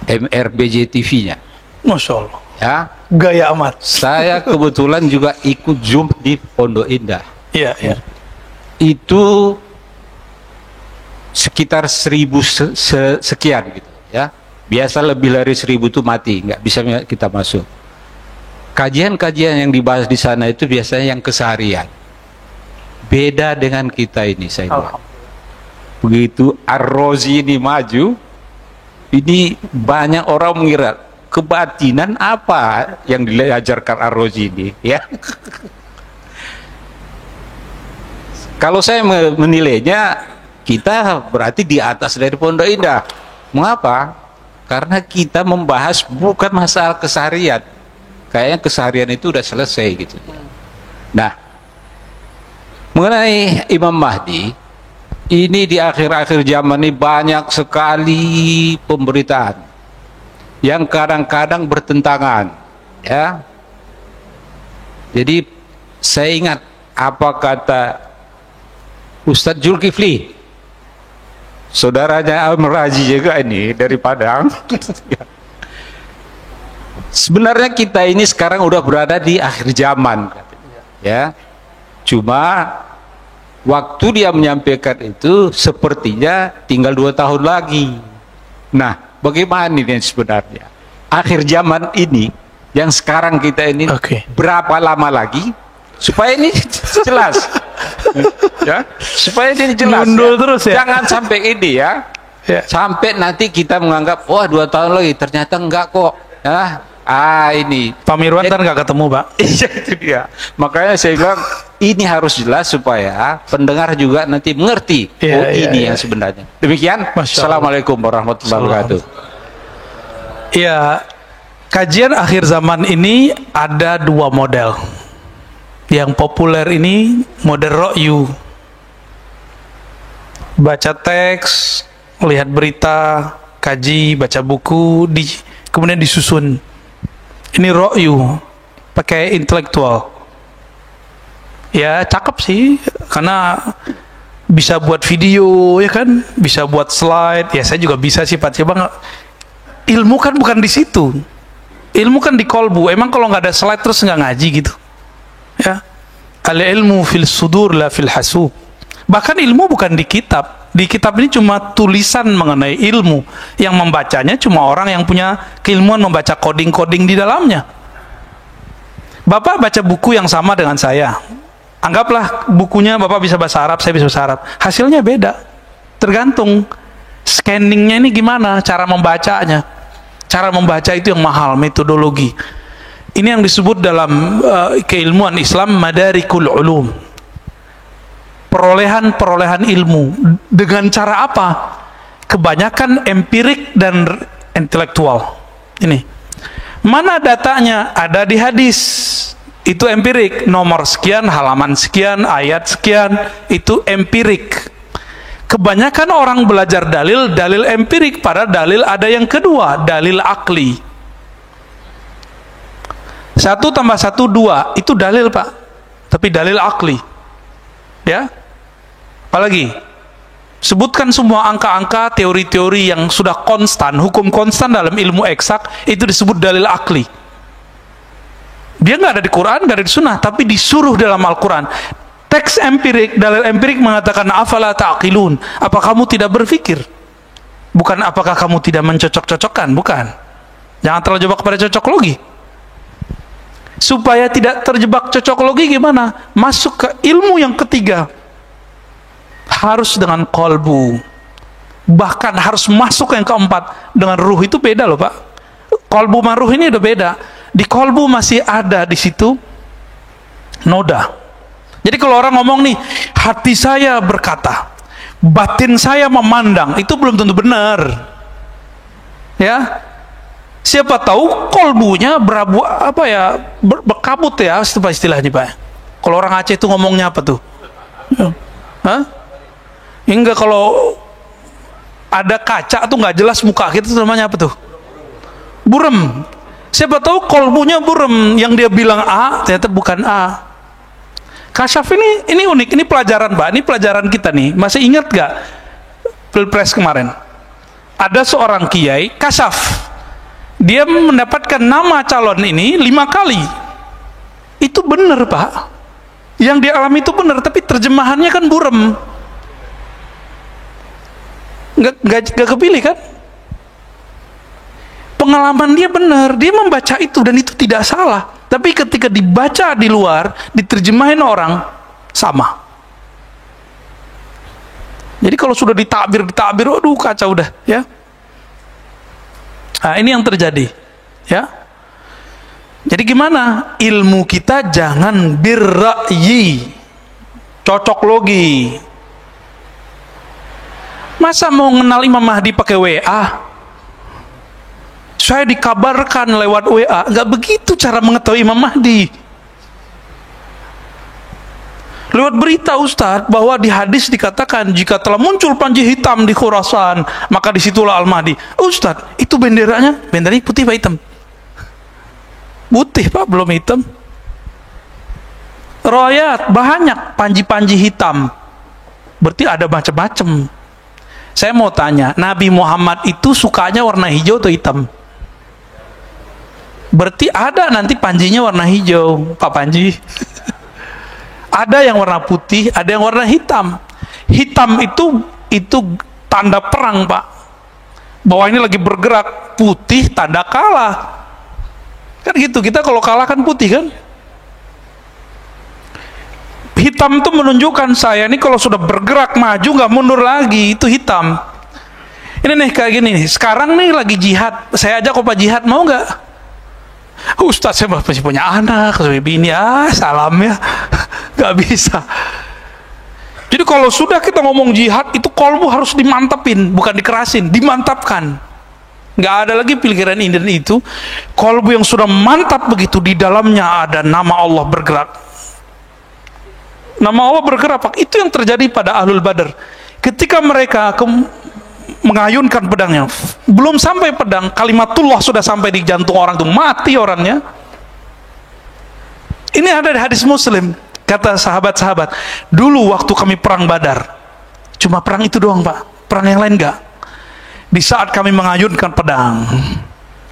MRBJ TV-nya. Masya Allah. Ya. Gaya amat. Saya kebetulan juga ikut Zoom di Pondok Indah. Iya, iya. Itu sekitar 1000 sekian gitu, ya. Biasa lebih dari 1000 itu mati, nggak bisa kita masuk. Kajian-kajian yang dibahas di sana itu biasanya yang keseharian. Beda dengan kita ini, saya bilang. Begitu Ar-Razi ini maju, ini banyak orang mengira kebatinan apa yang diajarkan Ar-Razi ini, ya. Kalau saya menilainya, kita berarti di atas dari Pondok Indah. Mengapa? Karena kita membahas bukan masalah keseharian. Kayaknya keseharian itu udah selesai gitu. Nah, mengenai Imam Mahdi, ini di akhir-akhir zaman ini banyak sekali pemberitaan yang kadang-kadang bertentangan, ya. Jadi saya ingat apa kata Ustadz Zulkifli, saudaranya Al-Meraji juga ini dari Padang. Sebenarnya kita ini sekarang udah berada di akhir zaman, ya. Cuma waktu dia menyampaikan itu sepertinya tinggal 2 tahun lagi. Nah, bagaimana ini sebenarnya? Akhir zaman ini, yang sekarang kita ini, berapa lama lagi supaya ini jelas, ya, supaya ini jelas. Mundur terus ya. Jangan sampai ini ya, sampai nanti kita menganggap, wah 2 tahun lagi, ternyata enggak kok. Ya, ini. Pak Mirwan kan nggak ketemu, Pak. Iya itu dia. Makanya saya bilang ini harus jelas supaya pendengar juga nanti mengerti yang sebenarnya. Demikian. Assalamualaikum warahmatullahi wabarakatuh. Ya, kajian akhir zaman ini ada 2 model. Yang populer ini model ro'yu. Baca teks, lihat berita, kaji, baca buku, kemudian disusun. Ini ro'yu, pakai intelektual. Ya cakep sih, karena bisa buat video, ya kan, bisa buat slide. Ya saya juga bisa sih Pak. Coba ilmu kan bukan di situ. Ilmu kan di kolbu. Emang kalau nggak ada slide terus nggak ngaji gitu? Ya, al ilmu fil sudur la fil hasub. Bahkan ilmu bukan di kitab. Di kitab ini cuma tulisan mengenai ilmu. Yang membacanya cuma orang yang punya keilmuan membaca coding-coding di dalamnya. Bapak baca buku yang sama dengan saya. Anggaplah bukunya Bapak bisa bahasa Arab, saya bisa bahasa Arab. Hasilnya beda. Tergantung scanningnya ini gimana, cara membacanya. Cara membaca itu yang mahal, metodologi. Ini yang disebut dalam keilmuan Islam madarikul ulum. Perolehan ilmu. Dengan cara apa? Kebanyakan empirik dan intelektual. Ini. Mana datanya? Ada di hadis. Itu empirik. Nomor sekian, halaman sekian, ayat sekian. Itu empirik. Kebanyakan orang belajar dalil empirik. Pada dalil ada yang kedua, dalil akli. 1 tambah 1, 2. Itu dalil Pak. Tapi dalil akli. Ya. Apalagi? Sebutkan semua angka-angka, teori-teori yang sudah konstan, hukum konstan dalam ilmu eksak, itu disebut dalil akli. Dia nggak ada di Quran, nggak ada di Sunnah, tapi disuruh dalam Al-Quran. Teks empirik, dalil empirik mengatakan, afala ta'qilun, apa kamu tidak berpikir? Bukan apakah kamu tidak mencocok-cocokkan, bukan. Jangan terjebak pada cocoklogi. Supaya tidak terjebak cocoklogi gimana? Masuk ke ilmu yang ketiga. Harus dengan kolbu, bahkan harus masuk yang keempat dengan ruh. Itu beda loh Pak. Kolbu sama ruh ini udah beda. Di kolbu masih ada di situ noda. Jadi kalau orang ngomong nih, hati saya berkata, batin saya memandang, itu belum tentu benar. Ya, siapa tahu kolbunya berabu apa ya, berkabut ya, istilahnya Pak. Kalau orang Aceh itu ngomongnya apa tuh? Hah? Hingga kalau ada kaca tuh nggak jelas muka kita, itu namanya apa tuh? Burem. Siapa tahu kolbunya burem, yang dia bilang A ternyata bukan A. Kasyaf ini unik, ini pelajaran Pak, ini pelajaran kita nih. Masih ingat gak Pilpres kemarin? Ada seorang kiai kasyaf, dia mendapatkan nama calon ini 5 kali. Itu benar Pak, yang dia alami itu benar, tapi terjemahannya kan burem. Nggak kepilih kan? Pengalaman dia benar, dia membaca itu dan itu tidak salah. Tapi ketika dibaca di luar, diterjemahin orang, sama. Jadi kalau sudah ditakbir, aduh kacau udah, ya. Nah, ini yang terjadi, ya. Jadi gimana? Ilmu kita jangan birra'yi, cocok logi. Masa mau kenal Imam Mahdi pakai WA? Saya dikabarkan lewat WA. Nggak begitu cara mengetahui Imam Mahdi. Lewat berita Ustadz, bahwa di hadis dikatakan jika telah muncul panji hitam di Khurasan, maka disitulah Al-Mahdi. Ustadz, itu benderanya putih Pak hitam? Putih Pak, belum hitam. Riwayat banyak panji-panji hitam. Berarti ada macam-macam. Saya mau tanya, Nabi Muhammad itu sukanya warna hijau atau hitam? Berarti ada nanti panjinya warna hijau, Pak Panji. Ada yang warna putih, ada yang warna hitam. Hitam itu tanda perang Pak. bahwa ini lagi bergerak. Putih tanda kalah. Kan gitu, kita kalau kalah kan putih kan. Hitam itu menunjukkan saya ini kalau sudah bergerak maju nggak mundur lagi, itu hitam. Ini nih kayak gini nih, sekarang nih lagi jihad, saya ajak Pak jihad, mau nggak? Ustaz, saya masih punya anak, saya bini, salam ya, nggak bisa. Jadi kalau sudah kita ngomong jihad, itu kolbu harus dimantapin, bukan dikerasin, dimantapkan. Nggak ada lagi pikiran ini dan itu. Kolbu yang sudah mantap begitu, di dalamnya ada nama Allah bergerak. Nama Allah bergerak, Pak. Itu yang terjadi pada Ahlul Badar. Ketika mereka mengayunkan pedangnya, belum sampai pedang, kalimatullah sudah sampai di jantung orang itu, mati orangnya. Ini ada di hadis Muslim, kata sahabat-sahabat, dulu waktu kami perang Badar, cuma perang itu doang Pak, perang yang lain enggak. Di saat kami mengayunkan pedang,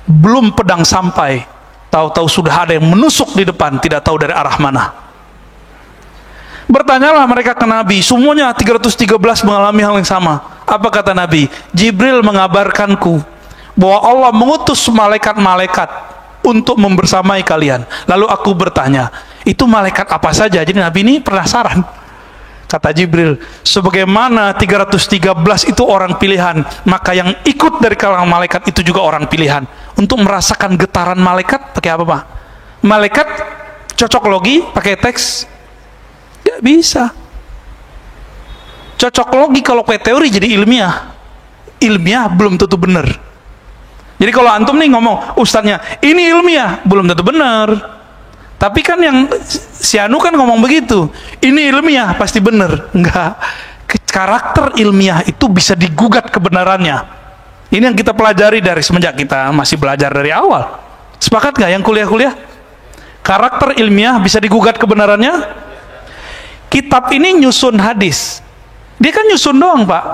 belum pedang sampai, tahu-tahu sudah ada yang menusuk di depan, tidak tahu dari arah mana. Bertanyalah mereka ke Nabi, semuanya 313 mengalami hal yang sama. Apa kata Nabi? Jibril mengabarkanku bahwa Allah mengutus malaikat-malaikat untuk membersamai kalian. Lalu aku bertanya, itu malaikat apa saja? Jadi Nabi ini penasaran. Kata Jibril, sebagaimana 313 itu orang pilihan, maka yang ikut dari kalangan malaikat itu juga orang pilihan. Untuk merasakan getaran malaikat, pakai apa Pak? Malaikat cocok logi, pakai teks? Gak bisa. Cocok logi kalau pakai teori jadi ilmiah. Ilmiah belum tentu benar. Jadi kalau antum nih ngomong, ustadznya, ini ilmiah, belum tentu benar. Tapi kan yang si Anu kan ngomong begitu, ini ilmiah, pasti benar. Enggak. Karakter ilmiah itu bisa digugat kebenarannya. Ini yang kita pelajari dari semenjak kita masih belajar dari awal. Sepakat nggak yang kuliah-kuliah? Karakter ilmiah bisa digugat kebenarannya. Kitab ini nyusun hadis, dia kan nyusun doang Pak,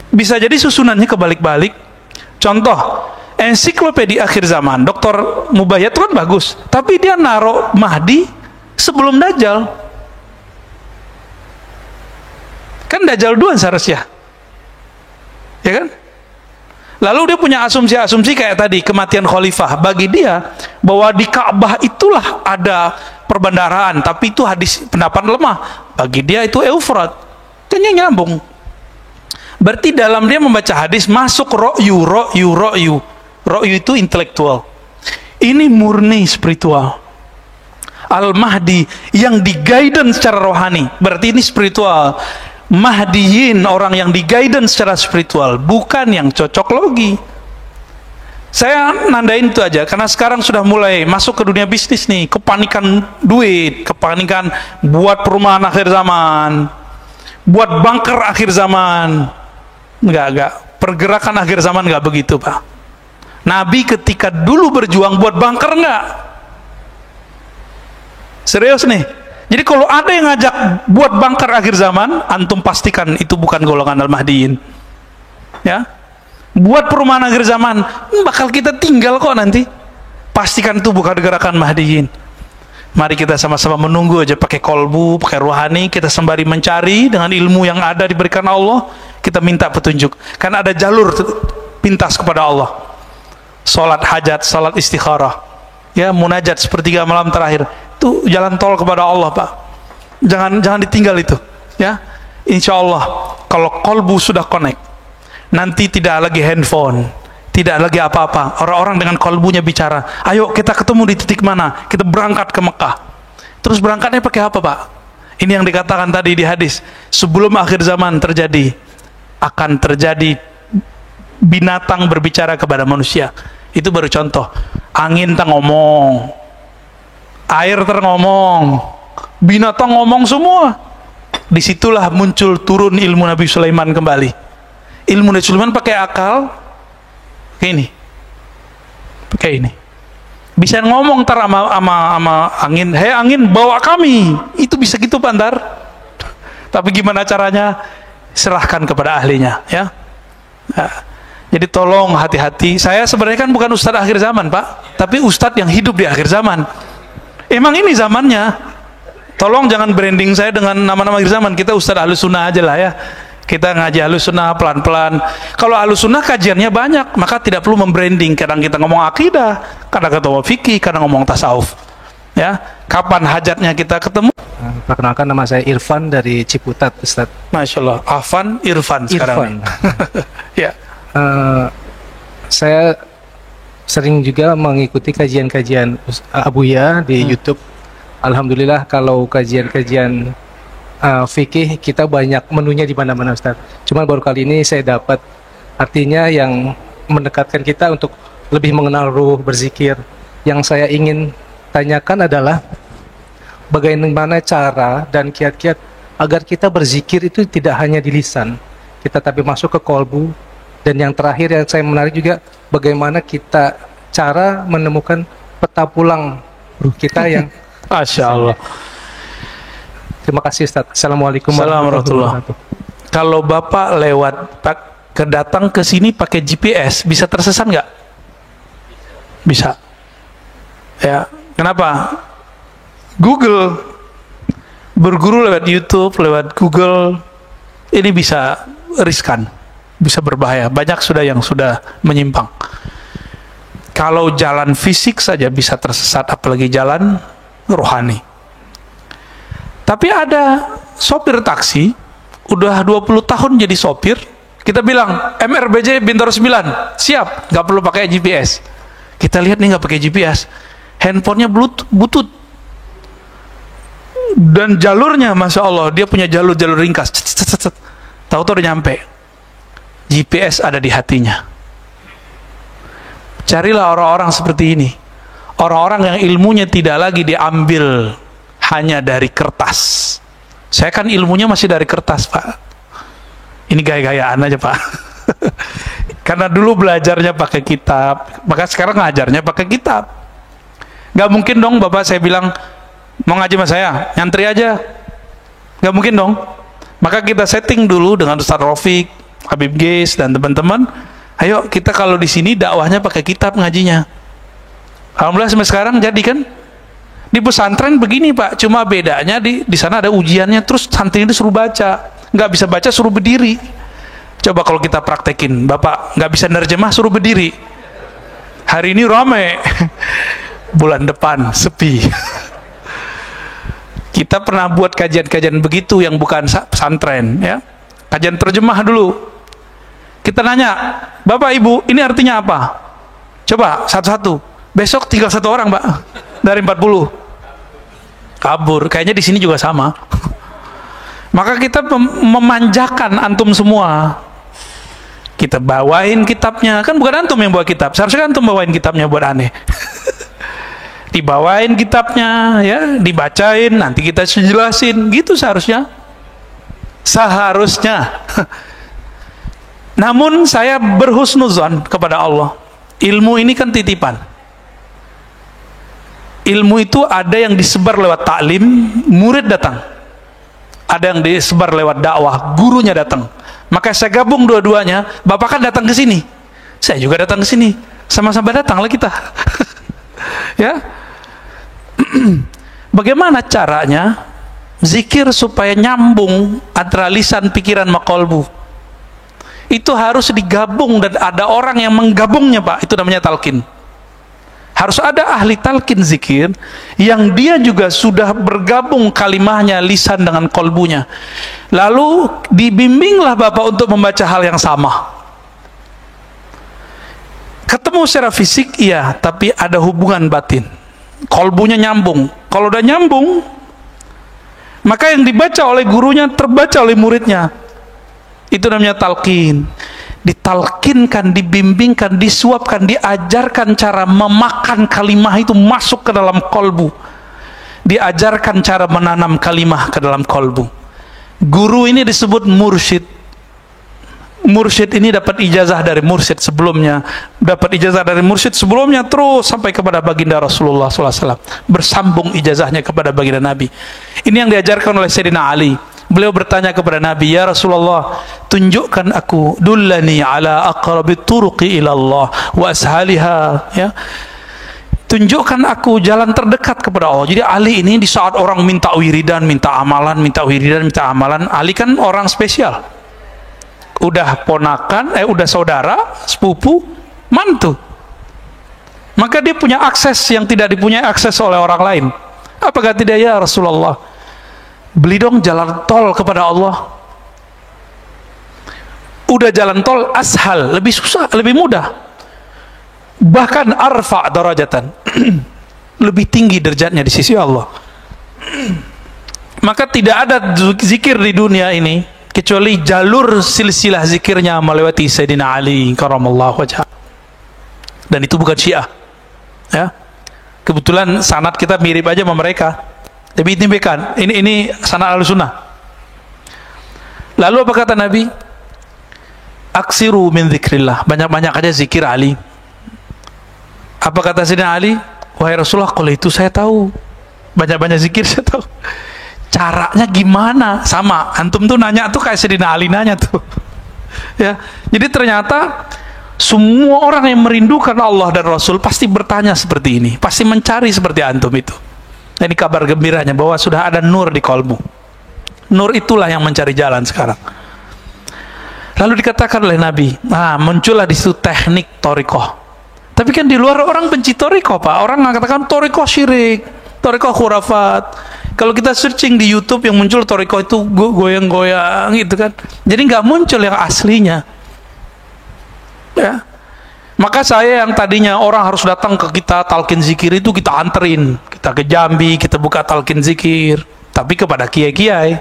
bisa jadi susunannya kebalik-balik. Contoh, ensiklopedia akhir zaman Dr. Mubayyad itu kan bagus, tapi dia naruh Mahdi sebelum Dajjal. Kan Dajjal duluan seharusnya, ya kan? Lalu dia punya asumsi-asumsi kayak tadi, kematian khalifah. Bagi dia bahwa di Ka'bah itulah ada perbendaharaan, tapi itu hadis pendapat lemah. Bagi dia itu Eufrat. Kan nyambung. Berarti dalam dia membaca hadis masuk ro'yu. Ro'yu itu intelektual. Ini murni spiritual. Al-Mahdi yang di-guidance secara rohani, berarti ini spiritual. Mahdiyin, orang yang di-guidance secara spiritual, bukan yang cocok logi. Saya nandain itu aja, karena sekarang sudah mulai masuk ke dunia bisnis nih, kepanikan duit, kepanikan buat perumahan akhir zaman, buat bunker akhir zaman. Enggak, pergerakan akhir zaman enggak begitu Pak. Nabi ketika dulu berjuang buat bunker enggak? Serius nih. Jadi kalau ada yang ngajak buat bunker akhir zaman, antum pastikan itu bukan golongan Al-Mahdiyin. Ya. Buat perumahan akhir zaman, bakal kita tinggal kok nanti. Pastikan itu bukan gerakan Mahdiyin. Mari kita sama-sama menunggu aja, pakai kolbu, pakai rohani, kita sembari mencari dengan ilmu yang ada diberikan Allah, kita minta petunjuk. Karena ada jalur pintas kepada Allah. Salat hajat, salat istikharah. Ya, munajat sepertiga malam terakhir. Itu jalan tol kepada Allah Pak. Jangan ditinggal itu, ya. Insya Allah kalau kolbu sudah connect, nanti tidak lagi handphone, tidak lagi apa-apa. Orang-orang dengan kolbunya bicara, ayo kita ketemu di titik mana, kita berangkat ke Mekah. Terus berangkatnya pakai apa Pak? Ini yang dikatakan tadi di hadis, sebelum akhir zaman terjadi, akan terjadi binatang berbicara kepada manusia. Itu baru contoh. Angin tak ngomong, air terngomong, binatang ngomong semua. Disitulah muncul turun ilmu Nabi Sulaiman kembali. Ilmu Nabi Sulaiman pakai akal, pakai ini. Bisa ngomong ntar sama angin, hei angin bawa kami. Itu bisa gitu Pak ntar. Tapi gimana caranya? Serahkan kepada ahlinya, ya. Nah, jadi tolong hati-hati. Saya sebenarnya kan bukan ustadz akhir zaman Pak, tapi ustadz yang hidup di akhir zaman. Emang ini zamannya. Tolong jangan branding saya dengan nama-nama akhir zaman. Kita ustadz Ahlus Sunnah aja lah ya. Kita ngaji Ahlus Sunnah pelan-pelan. Kalau Ahlus Sunnah kajiannya banyak, maka tidak perlu membranding. Kadang kita ngomong akidah, kadang kita ngomong fikih, kadang ngomong tasawuf. Ya, kapan hajatnya kita ketemu? Perkenalkan, nama saya Irfan dari Ciputat, Ustaz. Masya Allah, Afan Irfan sekarang. Ya. Saya sering juga mengikuti kajian-kajian Abuya di YouTube. Alhamdulillah kalau kajian-kajian fikih kita banyak menunya di mana-mana, Ustaz. Cuma baru kali ini saya dapat artinya yang mendekatkan kita untuk lebih mengenal ruh berzikir. Yang saya ingin tanyakan adalah bagaimana cara dan kiat-kiat agar kita berzikir itu tidak hanya di lisan, kita tapi masuk ke kolbu. Dan yang terakhir yang saya menarik juga, bagaimana kita cara menemukan peta pulang ruh kita yang Masya Allah. Terima kasih, Ustaz. Assalamualaikum warahmatullahi wabarakatuh. Kalau Bapak lewat kedatang ke sini pakai GPS, bisa tersesat nggak? Bisa. Ya, kenapa? Google, berguru lewat YouTube, lewat Google, ini bisa riskan, bisa berbahaya. Banyak sudah yang sudah menyimpang. Kalau jalan fisik saja bisa tersesat, apalagi jalan rohani. Tapi ada sopir taksi, udah 20 tahun jadi sopir, kita bilang, MRBJ Bintaro 9, siap, nggak perlu pakai GPS. Kita lihat nih nggak pakai GPS, handphonenya butut, dan jalurnya, Masya Allah, dia punya jalur ringkas, tahu-tahu udah nyampe. GPS ada di hatinya. Carilah orang-orang seperti ini, orang-orang yang ilmunya tidak lagi diambil hanya dari kertas. Saya kan ilmunya masih dari kertas, Pak. Ini gaya-gayaan aja, Pak. Karena dulu belajarnya pakai kitab, maka sekarang ngajarnya pakai kitab. Gak mungkin dong Bapak saya bilang, mau ngaji sama saya, nyantri aja. Gak mungkin dong. Maka kita setting dulu dengan Ustaz Rafiq, Habib Geis, dan teman-teman. Ayo kita kalau di sini dakwahnya pakai kitab ngajinya. Alhamdulillah sampai sekarang jadi kan. Di pesantren begini Pak, cuma bedanya di sana ada ujiannya, terus santri itu suruh baca. Nggak bisa baca suruh berdiri. Coba kalau kita praktekin, Bapak nggak bisa nerjemah suruh berdiri. Hari ini rame, bulan depan sepi. Kita pernah buat kajian-kajian begitu yang bukan pesantren, ya. Kajian terjemah dulu. Kita nanya, Bapak Ibu, ini artinya apa? Coba satu-satu. Besok tinggal satu orang, Pak, dari 40. Kabur. Kayaknya di sini juga sama. Maka kita memanjakan antum semua. Kita bawain kitabnya, kan bukan antum yang bawa kitab. Seharusnya kan antum bawain kitabnya buat aneh. Dibawain kitabnya, ya, dibacain, nanti kita jelasin, gitu seharusnya. Seharusnya. Namun saya berhusnuzon kepada Allah. Ilmu ini kan titipan. Ilmu itu ada yang disebar lewat taklim, murid datang. Ada yang disebar lewat dakwah, gurunya datang. Maka saya gabung dua-duanya. Bapak kan datang ke sini, saya juga datang ke sini, sama-sama datanglah kita. Ya. Bagaimana caranya zikir supaya nyambung antara lisan, pikiran, maqalbu? Itu harus digabung dan ada orang yang menggabungnya, Pak. Itu namanya talqin. Harus ada ahli talqin zikir yang dia juga sudah bergabung kalimahnya, lisan dengan kolbunya. Lalu dibimbinglah Bapak untuk membaca hal yang sama. Ketemu secara fisik, iya, tapi ada hubungan batin. Kolbunya nyambung. Kalau udah nyambung, maka yang dibaca oleh gurunya terbaca oleh muridnya. Itu namanya talqin. Ditalkinkan, dibimbingkan, disuapkan, diajarkan cara memakan kalimah itu masuk ke dalam kolbu. Diajarkan cara menanam kalimah ke dalam kolbu. Guru ini disebut mursyid. Mursyid ini dapat ijazah dari mursyid sebelumnya, dapat ijazah dari mursyid sebelumnya, terus sampai kepada baginda Rasulullah SAW, bersambung ijazahnya kepada baginda Nabi. Ini yang diajarkan oleh Sayyidina Ali. Beliau bertanya kepada Nabi, ya Rasulullah, tunjukkan aku, dullani ala aqrabit turuqi ilallah wa ashaliha, ya. Tunjukkan aku jalan terdekat kepada Allah. Jadi Ali ini di saat orang minta wiridan, minta amalan, minta wiridan, minta amalan, Ali kan orang spesial. udah ponakan, udah saudara, sepupu, mantu. Maka dia punya akses yang tidak dipunyai akses oleh orang lain. Apa kata dia? Ya Rasulullah, beli dong jalan tol kepada Allah. Udah jalan tol ashal, lebih susah, lebih mudah. Bahkan arfa darajatan, lebih tinggi derajatnya di sisi Allah. Maka tidak ada zikir di dunia ini kecuali jalur silsilah zikirnya melewati Sayyidina Ali karamallahu wajhah. Dan itu bukan Syiah. Ya. Kebetulan sanad kita mirip aja sama mereka. Tapi ini sanad Ahlussunnah. Lalu apa kata Nabi? Aksiru min dzikrillah. Banyak-banyak aja zikir Ali. Apa kata Sayyidina Ali? Wahai Rasulullah, kalau itu saya tahu. Banyak-banyak zikir saya tahu. Caranya gimana? Sama, antum tuh nanya tuh kayak Sayyidina Ali nanya tuh. Ya. Jadi ternyata semua orang yang merindukan Allah dan Rasul pasti bertanya seperti ini, pasti mencari seperti antum itu. Ini kabar gembiranya bahwa sudah ada nur di kolbu. Nur itulah yang mencari jalan sekarang. Lalu dikatakan oleh Nabi, muncullah di situ teknik torikoh. Tapi kan di luar orang benci torikoh, Pak. Orang mengatakan torikoh syirik, torikoh khurafat. Kalau kita searching di YouTube yang muncul torikoh itu goyang-goyang gitu kan. Jadi nggak muncul yang aslinya. Ya. Maka saya yang tadinya orang harus datang ke kita talqin zikir itu kita anterin. Kita ke Jambi, kita buka talqin zikir. Tapi kepada kiai-kiai,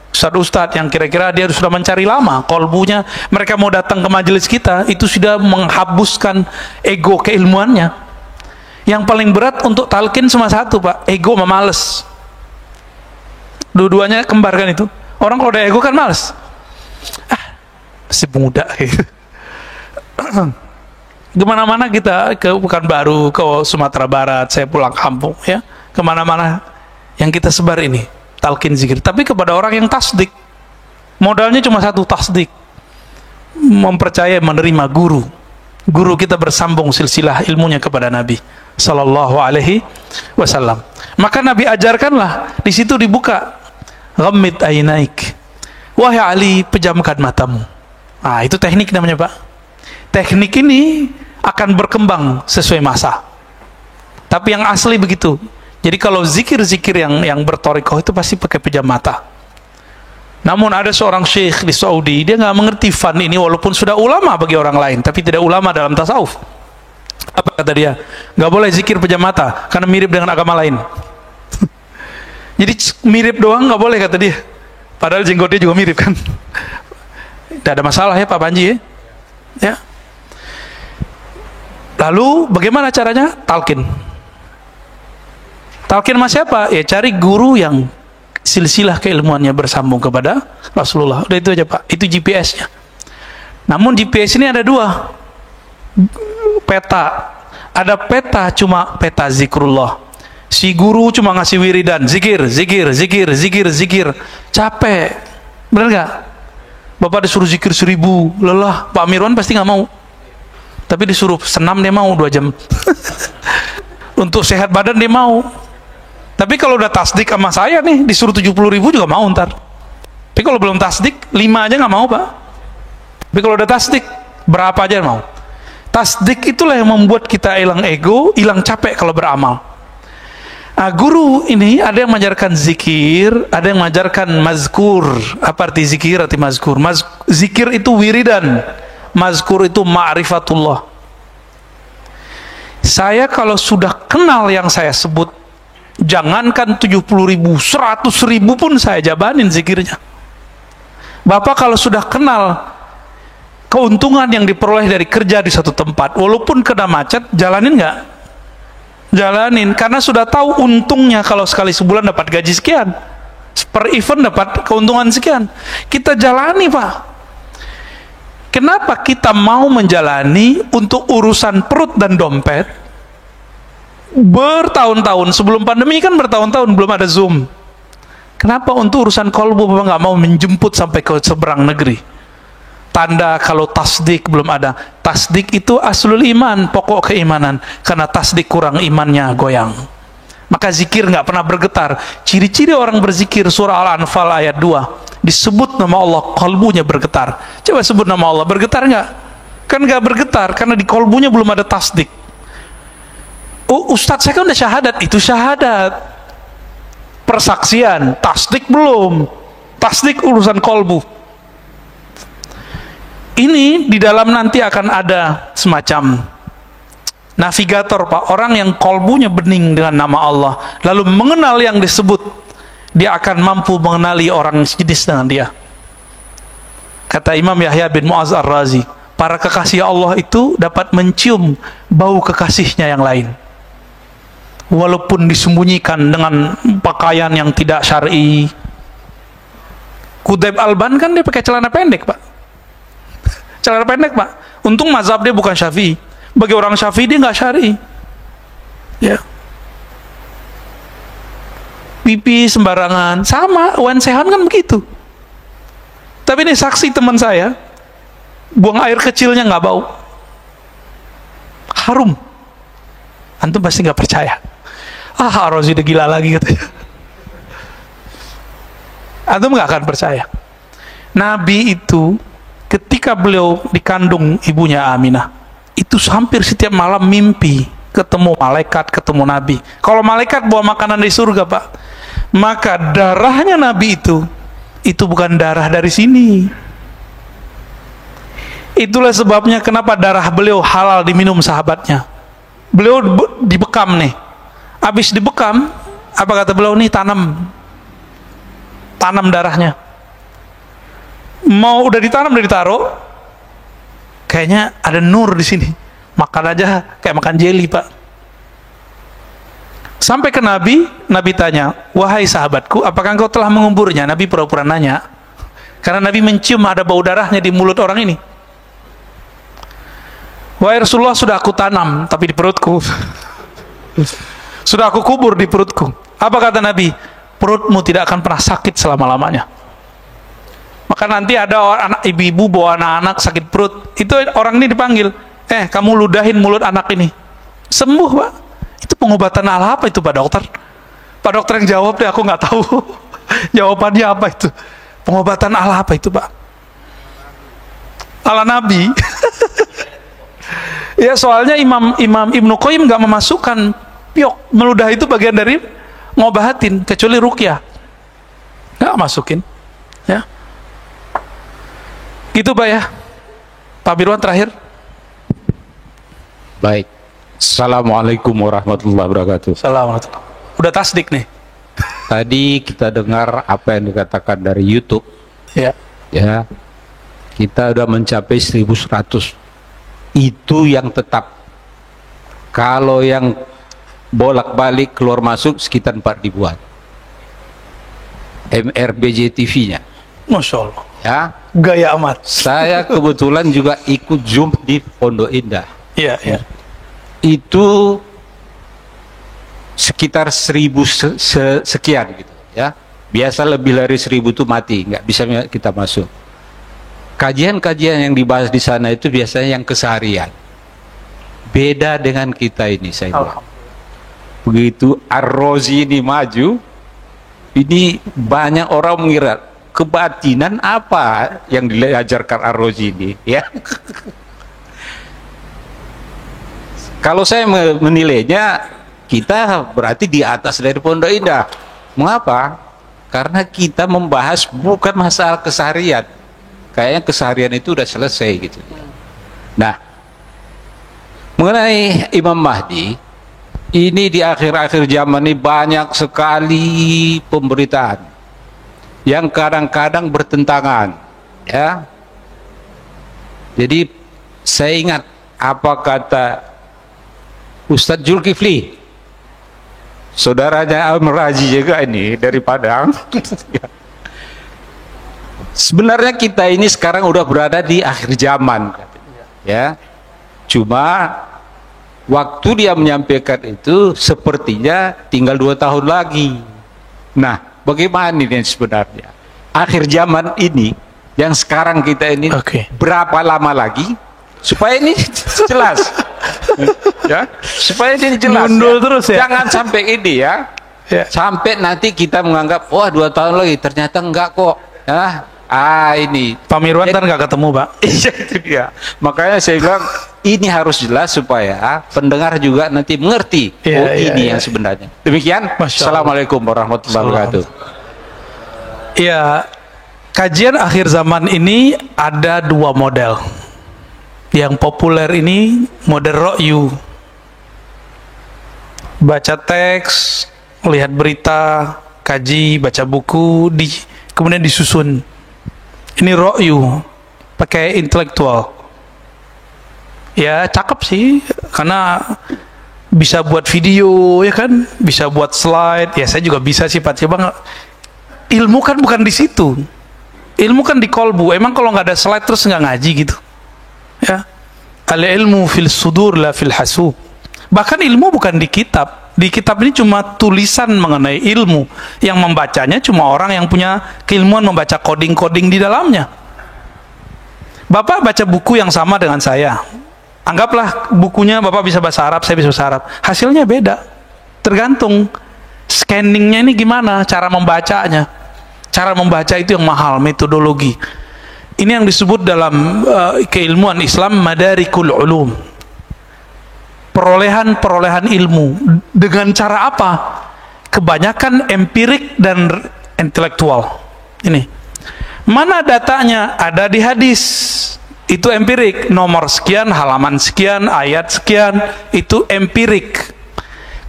ustadz-ustadz yang kira-kira dia sudah mencari lama kolbunya, mereka mau datang ke majelis kita, itu sudah menghabuskan ego keilmuannya. Yang paling berat untuk talqin cuma satu, Pak, ego sama males. Dua-duanya kembar kan itu. Orang kalau udah ego kan males. Masih muda gitu. Kemana-mana kita, ke Pekanbaru, ke Sumatera Barat, saya pulang kampung ya, kemana-mana yang kita sebar ini talqin zikir. Tapi kepada orang yang tasdik, modalnya cuma satu, tasdik, mempercayai, menerima guru kita bersambung silsilah ilmunya kepada Nabi Sallallahu Alaihi Wasallam. Maka Nabi ajarkanlah, di situ dibuka, ghammid ainaik, wahai Ali, pejamkan matamu. Itu teknik namanya, Pak. Teknik ini akan berkembang sesuai masa. Tapi yang asli begitu. Jadi kalau zikir-zikir yang bertorikoh itu pasti pakai pejam mata. Namun ada seorang syekh di Saudi, dia nggak mengerti fan ini walaupun sudah ulama bagi orang lain, tapi tidak ulama dalam tasawuf. Apa kata dia? Nggak boleh zikir pejam mata karena mirip dengan agama lain. Jadi mirip doang nggak boleh kata dia. Padahal jenggotnya juga mirip kan. Tidak ada masalah ya Pak Panji ya. Lalu bagaimana caranya? Talqin. Talqin sama siapa? Ya cari guru yang silsilah keilmuannya bersambung kepada Rasulullah. Udah itu aja Pak. Itu GPS-nya. Namun GPS ini ada dua. Peta. Ada peta cuma peta zikrullah. Si guru cuma ngasih wiridan, zikir. Capek. Bener nggak? Bapak disuruh zikir 1000, lelah. Pak Mirwan pasti nggak mau. Tapi disuruh senam dia mau 2 jam. Untuk sehat badan dia mau. Tapi kalau udah tasdik sama saya nih, disuruh 70.000 juga mau ntar. Tapi kalau belum tasdik, 5 aja nggak mau Pak. Tapi kalau udah tasdik, berapa aja mau. Tasdik itulah yang membuat kita hilang ego, hilang capek kalau beramal. Guru ini ada yang mengajarkan zikir, ada yang mengajarkan mazkur. Apa arti zikir, arti mazkur? Zikir itu wiridan, mazkur itu ma'rifatullah. Saya kalau sudah kenal yang saya sebut, jangankan 70.000, 100.000 pun saya jabanin zikirnya. Bapak kalau sudah kenal keuntungan yang diperoleh dari kerja di satu tempat, walaupun kena macet, jalanin nggak? Jalanin, karena sudah tahu untungnya kalau sekali sebulan dapat gaji sekian, per event dapat keuntungan sekian. Kita jalani Pak. Kenapa kita mau menjalani untuk urusan perut dan dompet bertahun-tahun? Sebelum pandemi kan bertahun-tahun belum ada Zoom. Kenapa untuk urusan kolbu Bapak nggak mau menjemput sampai ke seberang negeri? Tanda kalau tasdik belum ada. Tasdik itu aslul iman, pokok keimanan. Karena tasdik kurang, imannya goyang. Maka zikir nggak pernah bergetar. Ciri-ciri orang berzikir surah Al-Anfal ayat 2. disebut nama Allah, kolbunya bergetar. Coba sebut nama Allah, bergetar nggak? Kan nggak bergetar, karena di kolbunya belum ada tasdik. Oh, Ustadz saya kan udah syahadat, itu syahadat. Persaksian, tasdik belum. Tasdik urusan kolbu. Ini di dalam nanti akan ada semacam navigator, Pak, orang yang kolbunya bening dengan nama Allah, lalu mengenal yang disebut, dia akan mampu mengenali orang jenis dengan dia. Kata Imam Yahya bin Mu'az Ar-Razi, para kekasih Allah itu dapat mencium bau kekasihnya yang lain, walaupun disembunyikan dengan pakaian yang tidak syar'i. Qutaib Alban kan dia pakai celana pendek, Pak. Celana pendek, Pak. Untung mazhab dia bukan Syafi'i. Bagi orang Syafi'i dia nggak syar'i. Ya. Pipi sembarangan, sama Wan Sehan kan begitu. Tapi ini saksi teman saya, buang air kecilnya nggak bau, harum. Antum pasti nggak percaya. Rozi udah gila lagi katanya. Antum nggak akan percaya. Nabi itu ketika beliau dikandung ibunya Aminah, itu hampir setiap malam mimpi ketemu malaikat, ketemu Nabi. Kalau malaikat bawa makanan dari surga, Pak, maka darahnya Nabi itu bukan darah dari sini. Itulah sebabnya kenapa darah beliau halal diminum sahabatnya. Beliau dibekam nih, habis dibekam, apa kata beliau nih, tanam darahnya. Mau udah ditanam, udah ditaruh, kayaknya ada nur di sini, makan aja kayak makan jeli, Pak. Sampai ke Nabi, Nabi tanya, wahai sahabatku, apakah engkau telah menguburnya? Nabi pura-pura nanya, karena Nabi mencium ada bau darahnya di mulut orang ini. Wahai Rasulullah, sudah aku tanam, tapi di perutku. Sudah aku kubur di perutku. Apa kata Nabi? Perutmu tidak akan pernah sakit selama-lamanya. Maka nanti ada anak ibu-ibu bawa anak-anak sakit perut, itu orang ini dipanggil, kamu ludahin mulut anak ini, sembuh, Pak. Itu pengobatan ala apa itu, Pak Dokter? Pak Dokter yang jawab deh, aku nggak tahu jawabannya apa itu. Pengobatan ala apa itu, Pak? Ala Nabi. Ya, soalnya Imam Ibnu Qayyim nggak memasukkan piok, meludah itu bagian dari ngobahatin, kecuali ruqyah, nggak masukin, ya. Gitu, Pak, ya. Pak Birwan terakhir. Baik. Assalamualaikum warahmatullahi wabarakatuh. Assalamualaikum. Udah tasdik nih. Tadi kita dengar apa yang dikatakan dari YouTube. Ya. Ya. Kita udah mencapai 1100. Itu yang tetap. Kalau yang bolak-balik keluar masuk sekitar 4 ribuan. MRBJ TV-nya. Masya Allah. Ya. Gaya amat. Saya kebetulan juga ikut Zoom di Pondok Indah. Iya, iya. Itu sekitar 1000 sekian gitu, ya. Biasa lebih dari 1000 itu mati, nggak bisa kita masuk. Kajian-kajian yang dibahas di sana itu biasanya yang keseharian. Beda dengan kita ini, saya bilang. Begitu Ar-Razi ini maju, ini banyak orang mengira kebatinan apa yang diajarkan Ar-Razi ini, ya. Kalau saya menilainya, kita berarti di atas dari Pondok Indah. Mengapa? Karena kita membahas bukan masalah keseharian. Kayaknya keseharian itu udah selesai gitu. Nah, mengenai Imam Mahdi, ini di akhir-akhir zaman ini banyak sekali pemberitaan yang kadang-kadang bertentangan, ya. Jadi saya ingat apa kata Ustadz Zulkifli, saudaranya Al-Meraji juga ini dari Padang. Sebenarnya kita ini sekarang udah berada di akhir zaman, ya. Cuma waktu dia menyampaikan itu sepertinya tinggal 2 tahun lagi. Nah, bagaimana ini sebenarnya? Akhir zaman ini yang sekarang kita ini berapa lama lagi supaya ini jelas? Ya, supaya ini jelas. Mundur terus, ya. Jangan sampai ini, ya. Sampai nanti kita menganggap wah 2 tahun lagi, ternyata enggak kok. Ini Pak Mirwan kan nggak ketemu, Pak. iya itu dia. Makanya saya bilang ini harus jelas supaya pendengar juga nanti mengerti. Ini yang sebenarnya. Demikian. Assalamualaikum warahmatullahi wabarakatuh. Ya, kajian akhir zaman ini ada dua model. Yang populer ini model ro'yu. Baca teks, lihat berita, kaji, baca buku, kemudian disusun. Ini ro'yu, pakai intelektual. Ya cakep sih, karena bisa buat video, ya kan, bisa buat slide. Ya saya juga bisa sih, Pak. Bang, ilmu kan bukan di situ. Ilmu kan di kolbu. Emang kalau nggak ada slide terus nggak ngaji gitu? Ya, al ilmu fil sudur la fil hasub. Bahkan ilmu bukan di kitab. Di kitab ini cuma tulisan mengenai ilmu. Yang membacanya cuma orang yang punya keilmuan membaca coding-coding di dalamnya. Bapak baca buku yang sama dengan saya. Anggaplah bukunya Bapak bisa bahasa Arab, saya bisa bahasa Arab. Hasilnya beda. Tergantung scanningnya ini gimana, cara membacanya. Cara membaca itu yang mahal, metodologi. Ini yang disebut dalam keilmuan Islam madarikul ulum. Perolehan ilmu. Dengan cara apa? Kebanyakan empirik dan intelektual. Ini. Mana datanya? Ada di hadis. Itu empirik. Nomor sekian, halaman sekian, ayat sekian. Itu empirik.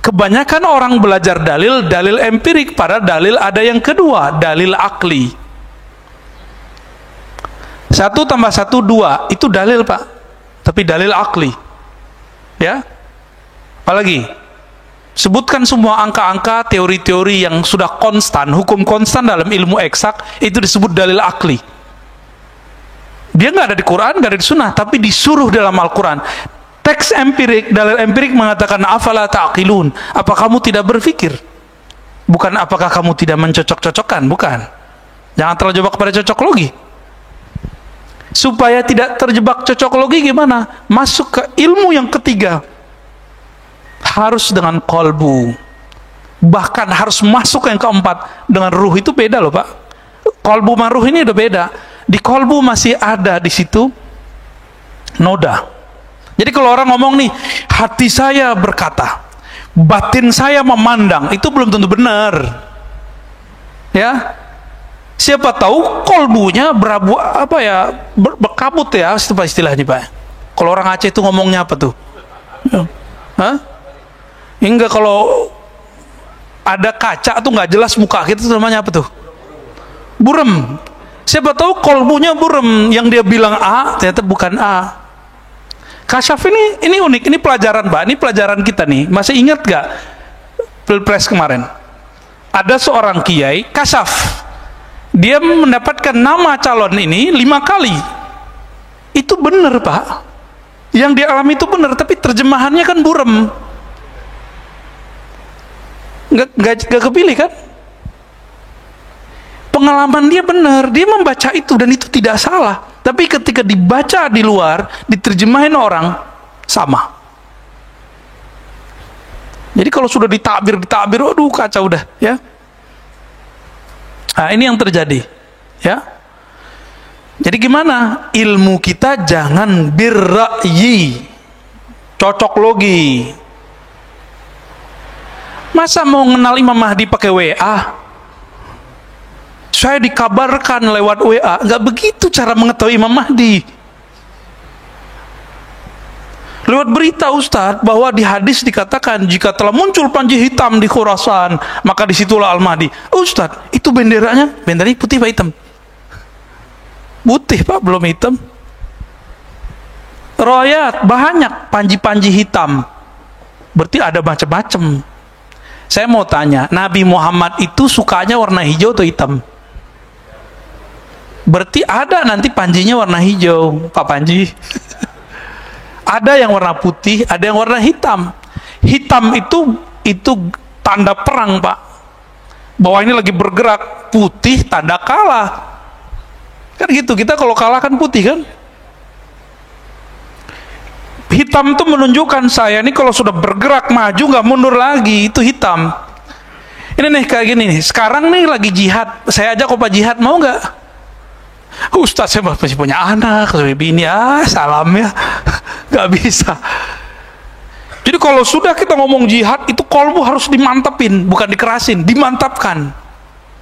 Kebanyakan orang belajar dalil empirik. Pada dalil ada yang kedua, dalil akli. 1 + 1 2. Itu dalil, Pak. Tapi dalil akli. Ya. Apalagi sebutkan semua angka-angka, teori-teori yang sudah konstan, hukum konstan dalam ilmu eksak, itu disebut dalil akli. Dia nggak ada di Quran, nggak ada di Sunnah, tapi disuruh dalam Al-Quran. Teks empirik, dalil empirik mengatakan afala ta'qilun, apa kamu tidak berpikir? Bukan apakah kamu tidak mencocok-cocokkan, bukan. Jangan terjebak pada cocoklogi. Supaya tidak terjebak cocoklogi gimana? Masuk ke ilmu yang ketiga. Harus dengan kolbu, bahkan harus masuk yang keempat dengan ruh. Itu beda loh, Pak. Kolbu sama ruh ini udah beda. Di kolbu masih ada di situ noda. Jadi kalau orang ngomong nih, hati saya berkata, batin saya memandang, itu belum tentu benar. Ya, siapa tahu kolbunya berabu berkabut ya, istilahnya, Pak. Kalau orang Aceh itu ngomongnya apa tuh? Hah? Hingga kalau ada kaca tuh nggak jelas muka kita, itu namanya apa tuh? Burem. Siapa tahu kolbunya burem, yang dia bilang A ternyata bukan A. Kasyaf ini unik, ini pelajaran, Pak. Ini pelajaran kita nih. Masih ingat gak Pilpres kemarin? Ada seorang kiai kasyaf. Dia mendapatkan nama calon ini 5 kali. Itu benar, Pak. Yang dia alami itu benar, tapi terjemahannya kan burem. Nggak kepilih kan? Pengalaman dia benar, dia membaca itu dan itu tidak salah. Tapi ketika dibaca di luar, diterjemahin orang, sama. Jadi kalau sudah ditakbir, aduh kacau udah, ya. Nah, ini yang terjadi, ya. Jadi gimana? Ilmu kita jangan birra'yi, cocok logi. Masa mau kenal Imam Mahdi pakai WA? Saya dikabarkan lewat WA. Nggak begitu cara mengetahui Imam Mahdi. Lewat berita, Ustadz, bahwa di hadis dikatakan jika telah muncul panji hitam di Khurasan, maka disitulah Al-Mahdi. Ustadz, itu benderanya putih Pak, hitam? Putih, Pak, belum hitam. Riwayat banyak panji-panji hitam. Berarti ada macam-macam. Saya mau tanya, Nabi Muhammad itu sukanya warna hijau atau hitam? Berarti ada nanti panjinya warna hijau, Pak Panji. Ada yang warna putih, ada yang warna hitam. Hitam itu tanda perang, Pak. Bahwa ini lagi bergerak. Putih tanda kalah. Kan gitu, kita kalau kalah kan putih kan? Hitam itu menunjukkan saya ini kalau sudah bergerak maju nggak mundur lagi, itu hitam. Ini nih kayak gini nih. Sekarang nih lagi jihad, saya ajak Pak jihad, mau nggak? Ustaz saya masih punya anak, bini, salam ya. Gak bisa. Jadi kalau sudah kita ngomong jihad, itu kolbu harus dimantapin, bukan dikerasin, dimantapkan.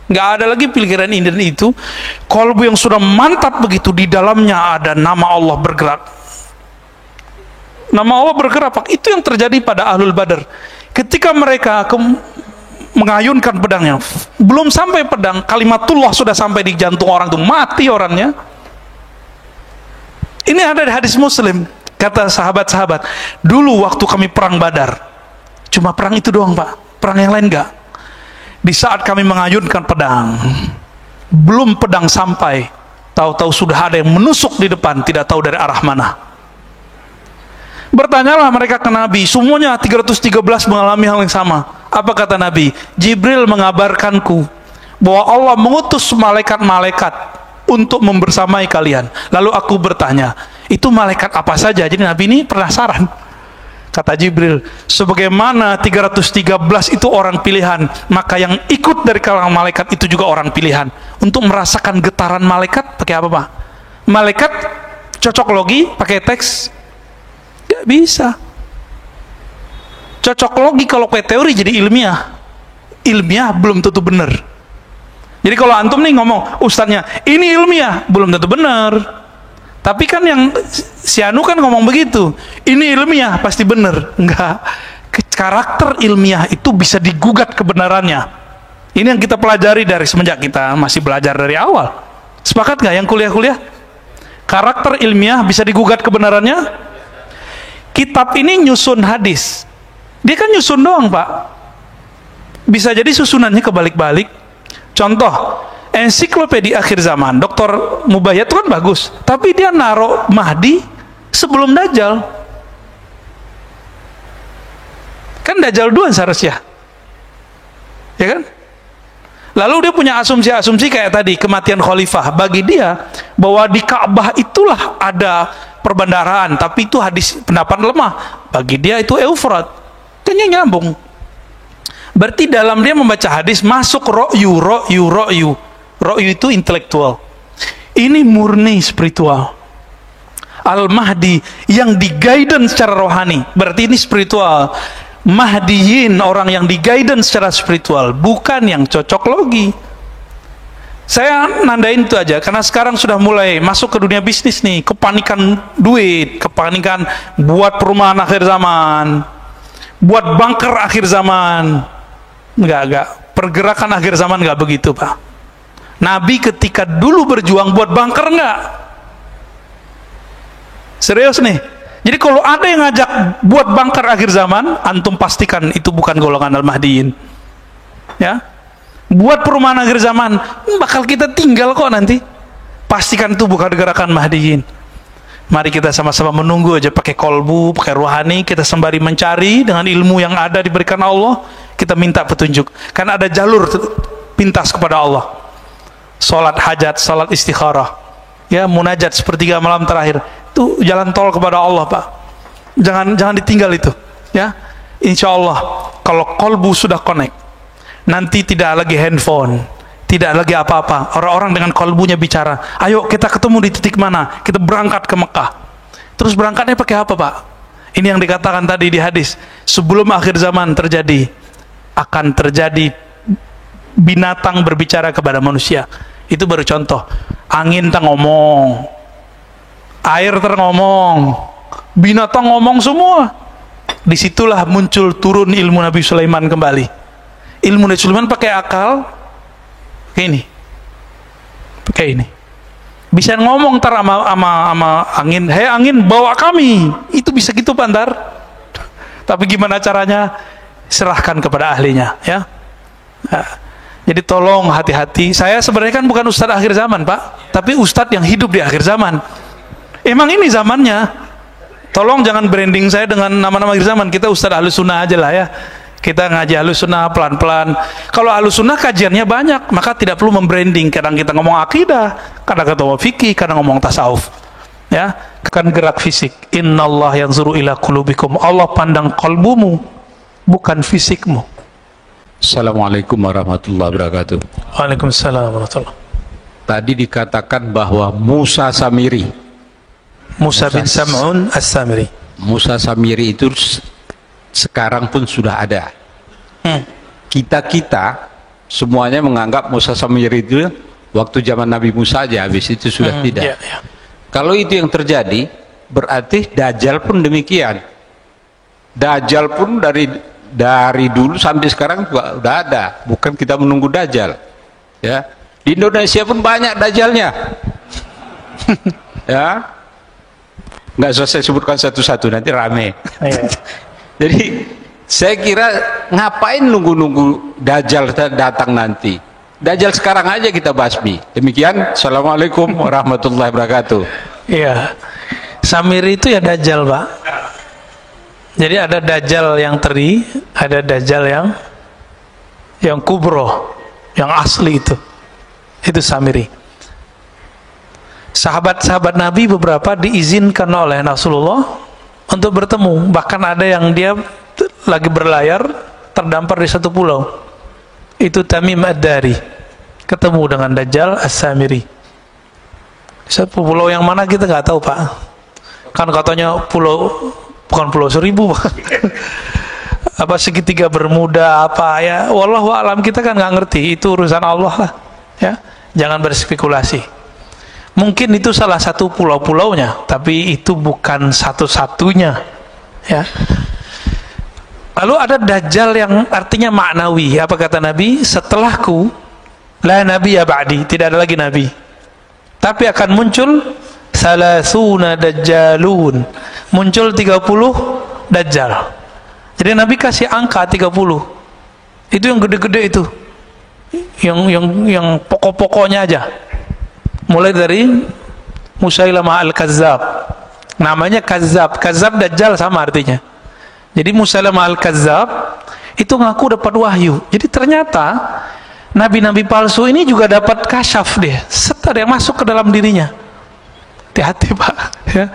Gak ada lagi pikiran ini dan itu. Kolbu yang sudah mantap begitu, di dalamnya ada nama Allah bergerak. Nama Allah bergerak, itu yang terjadi pada Ahlul Badar. Ketika mereka mengayunkan pedangnya, belum sampai pedang, kalimatullah sudah sampai di jantung orang itu, mati orangnya. Ini ada di hadis Muslim, kata sahabat-sahabat, dulu waktu kami perang Badar, cuma perang itu doang Pak, perang yang lain enggak. Di saat kami mengayunkan pedang, belum pedang sampai, tahu-tahu sudah ada yang menusuk di depan, tidak tahu dari arah mana. Bertanyalah mereka ke Nabi, semuanya 313 mengalami hal yang sama. Apa kata Nabi? Jibril mengabarkanku bahwa Allah mengutus malaikat-malaikat untuk membersamai kalian. Lalu aku bertanya, itu malaikat apa saja? Jadi Nabi ini penasaran. Kata Jibril, sebagaimana 313 itu orang pilihan, maka yang ikut dari kalangan malaikat itu juga orang pilihan. Untuk merasakan getaran malaikat, pakai apa Pak? Malaikat cocok logi, pakai teks? Gak bisa. Cocok logi kalau pakai teori jadi ilmiah. Ilmiah belum tentu benar. Jadi kalau antum nih ngomong, ustadznya, ini ilmiah, belum tentu benar. Tapi kan yang si Anu kan ngomong begitu, ini ilmiah, pasti benar. Enggak. Karakter ilmiah itu bisa digugat kebenarannya. Ini yang kita pelajari dari semenjak kita masih belajar dari awal. Sepakat nggak yang kuliah-kuliah? Karakter ilmiah bisa digugat kebenarannya. Kitab ini nyusun hadis, dia kan nyusun doang Pak, bisa jadi susunannya kebalik-balik. Contoh, ensiklopedia akhir zaman Dr. Mubayyad itu kan bagus, tapi dia naruh Mahdi sebelum Dajjal. Kan Dajjal duluan seharusnya, ya kan? Lalu dia punya asumsi-asumsi kayak tadi, kematian khalifah. Bagi dia bahwa di Ka'bah itulah ada perbendaharaan, tapi itu hadis pendapat lemah. Bagi dia itu Eufrat. Kan nyambung. Berarti dalam dia membaca hadis masuk ro'yu. Ro'yu itu intelektual. Ini murni spiritual. Al-Mahdi yang di-guidance secara rohani, berarti ini spiritual. Mahdiyin, orang yang di-guidance secara spiritual, bukan yang cocok logi. Saya nandain itu aja, karena sekarang sudah mulai masuk ke dunia bisnis nih, kepanikan duit, kepanikan buat perumahan akhir zaman, buat bunker akhir zaman. Enggak, pergerakan akhir zaman enggak begitu Pak. Nabi ketika dulu berjuang buat bunker enggak? Serius nih. Jadi kalau ada yang ngajak buat bunker akhir zaman, antum pastikan itu bukan golongan Al-Mahdiyin. Ya. Buat perumahan akhir zaman, bakal kita tinggal kok nanti. Pastikan itu bukan gerakan Mahdiyin. Mari kita sama-sama menunggu aja, pakai kolbu, pakai rohani, kita sembari mencari dengan ilmu yang ada diberikan Allah, kita minta petunjuk. Karena ada jalur pintas kepada Allah. Salat hajat, salat istikharah, ya, munajat sepertiga malam terakhir. Itu jalan tol kepada Allah Pak. Jangan ditinggal itu, ya. Insya Allah kalau kolbu sudah connect, nanti tidak lagi handphone, tidak lagi apa-apa. Orang-orang dengan kolbunya bicara, ayo kita ketemu di titik mana, kita berangkat ke Mekah. Terus berangkatnya pakai apa Pak? Ini yang dikatakan tadi di hadis, sebelum akhir zaman terjadi, akan terjadi binatang berbicara kepada manusia. Itu baru contoh. Angin tak ngomong, air terngomong, binatang ngomong semua. Disitulah muncul turun ilmu Nabi Sulaiman kembali. Ilmu Nabi Sulaiman pakai akal, kayak ini, pakai ini, bisa ngomong ntar sama angin, hei angin bawa kami, itu bisa gitu Pak ntar. Tapi gimana caranya? Serahkan kepada ahlinya, ya. Nah, jadi tolong hati-hati. Saya sebenarnya kan bukan ustadz akhir zaman Pak, tapi ustadz yang hidup di akhir zaman. Emang ini zamannya. Tolong jangan branding saya dengan nama-nama akhir zaman. Kita ustadz Ahlus Sunnah aja lah ya. Kita ngaji Ahlus Sunnah pelan-pelan. Kalau Ahlus Sunnah kajiannya banyak, maka tidak perlu membranding. Kadang kita ngomong akidah, kadang kita ngomong fikih, kadang ngomong tasawuf. Ya, kan gerak fisik. Innallah yanzuru ila qulubikum. Allah pandang kalbumu, bukan fisikmu. Assalamualaikum warahmatullahi wabarakatuh. Waalaikumsalam warahmatullahi wabarakatuh. tadi dikatakan bahwa Musa Samiri. Musa bin Sam'un As-Samiri. Musa Samiri itu sekarang pun sudah ada. Kita semuanya menganggap Musa Samiri itu waktu zaman Nabi Musa aja, habis itu sudah tidak. Kalau itu yang terjadi, berarti Dajjal pun demikian. Dajjal pun dari dulu sampai sekarang juga udah ada, bukan kita menunggu Dajjal. Ya, di Indonesia pun banyak Dajjalnya. Ya, nggak usah saya sebutkan satu-satu, nanti rame. Jadi saya kira ngapain nunggu-nunggu Dajjal datang nanti? Dajjal sekarang aja kita basmi. Demikian, assalamualaikum warahmatullahi wabarakatuh. Iya, Samiri itu ya Dajjal, Pak. Jadi ada Dajjal yang teri, ada Dajjal yang kubro, yang asli itu Samiri. Sahabat-sahabat Nabi beberapa diizinkan oleh Rasulullah untuk bertemu. Bahkan ada yang dia lagi berlayar terdampar di satu pulau. Itu Tamim Ad-Dari ketemu dengan Dajjal As-Samiri. Satu pulau yang mana kita nggak tahu, Pak. Kan katanya bukan pulau Seribu, Pak. Apa segitiga Bermuda apa ya, wallahu alam, kita kan nggak ngerti, itu urusan Allah lah ya, jangan berspekulasi. Mungkin itu salah satu pulau-pulaunya, tapi itu bukan satu-satunya ya. Lalu ada Dajjal yang artinya maknawi. Apa kata Nabi? Setelahku la nabiyya ba'di, tidak ada lagi nabi, tapi akan muncul salasuna dajjalun, muncul 30 Dajjal. Jadi Nabi kasih angka 30. Itu yang gede-gede itu. Yang pokok-pokoknya aja. Mulai dari Musailamah Al-Kazzab. Namanya Kazzab. Kazzab Dajjal sama artinya. Jadi Musailamah Al-Kazzab itu ngaku dapat wahyu. Jadi ternyata nabi-nabi palsu ini juga dapat kasyaf dia. Ada yang masuk ke dalam dirinya. Hati-hati, Pak ya.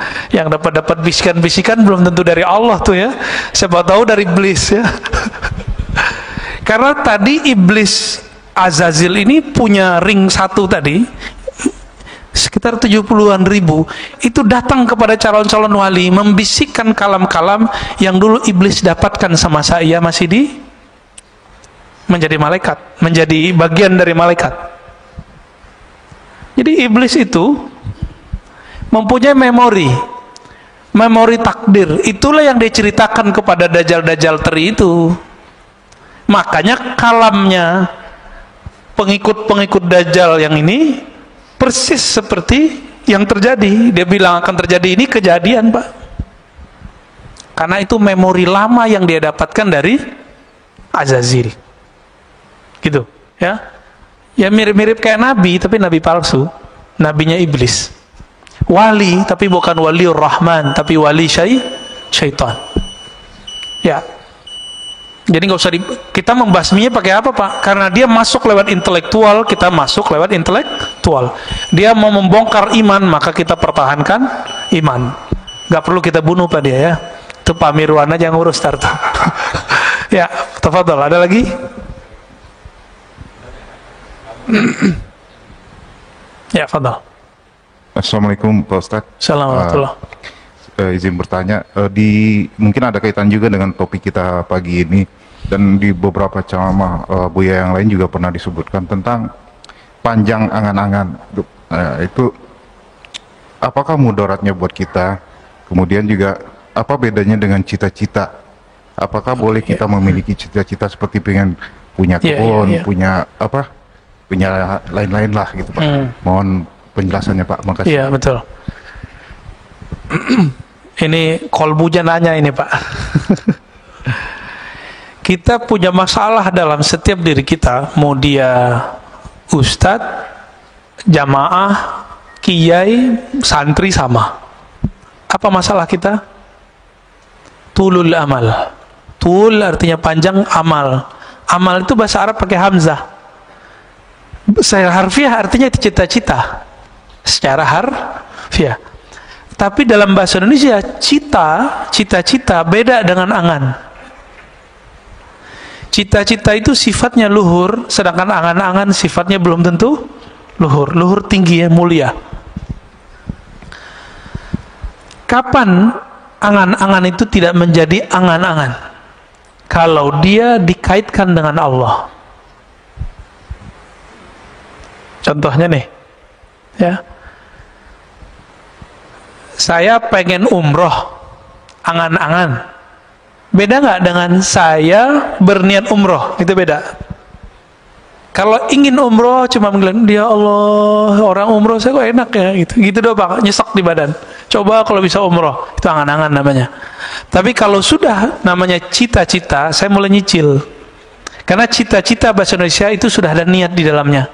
Yang dapat bisikan-bisikan belum tentu dari Allah tuh ya, siapa tahu dari iblis ya. Karena tadi iblis Azazil ini punya ring satu tadi sekitar 70-an ribu, itu datang kepada calon-calon wali membisikkan kalam-kalam yang dulu iblis dapatkan sama saya masih menjadi malaikat, menjadi bagian dari malaikat. Jadi iblis itu mempunyai memori takdir. Itulah yang diceritakan kepada Dajjal-Dajjal teri itu. Makanya kalamnya pengikut-pengikut Dajjal yang ini persis seperti yang terjadi. Dia bilang akan terjadi ini, kejadian, Pak. Karena itu memori lama yang dia dapatkan dari Azazil. Gitu, ya. Ya mirip-mirip kayak nabi, tapi nabi palsu. Nabinya iblis. Wali, tapi bukan waliur rahman, tapi wali syaitan. Ya. Jadi nggak usah kita membasminya pakai apa, Pak? Karena dia masuk lewat intelektual, kita masuk lewat intelektual. Dia mau membongkar iman, maka kita pertahankan iman. Nggak perlu kita bunuh, Pak, dia ya. Itu Pak Mirwan aja yang ngurus Tarto. Ya, tafadhol. Ada lagi? Ya, fadhol. Assalamualaikum Pak Ustadz. Assalamualaikum. Izin bertanya, mungkin ada kaitan juga dengan topik kita pagi ini, dan di beberapa ceramah Buya yang lain juga pernah disebutkan tentang panjang angan-angan. Itu apakah mudaratnya buat kita? Kemudian juga apa bedanya dengan cita-cita? Apakah boleh kita memiliki cita-cita seperti pengen punya kebun, punya apa? Punya lain-lain lah gitu, Pak. Mohon penjelasannya, Pak. Makasih. Iya, betul. Ini kolbunya nanya ini, Pak. Kita punya masalah dalam setiap diri kita, mau dia ustadz, jamaah, kiai, santri, sama. Apa masalah kita? Tulul amal. Tul artinya panjang, amal. Amal itu bahasa Arab pakai hamzah. Secara harfiah artinya itu cita-cita. Secara harfiah. Tapi dalam bahasa Indonesia, cita-cita beda dengan angan. Cita-cita itu sifatnya luhur, sedangkan angan-angan sifatnya belum tentu luhur tinggi ya, mulia. Kapan angan-angan itu tidak menjadi angan-angan? Kalau dia dikaitkan dengan Allah. Contohnya nih, ya, saya pengen umroh, angan-angan. Beda nggak dengan saya berniat umroh? Itu beda. Kalau ingin umroh cuma bilang, ya Allah, orang umroh saya kok enak ya, gitu doang, nyesek di badan. Coba kalau bisa umroh, itu angan-angan namanya. Tapi kalau sudah namanya cita-cita, saya mulai nyicil. Karena cita-cita bahasa Indonesia itu sudah ada niat di dalamnya.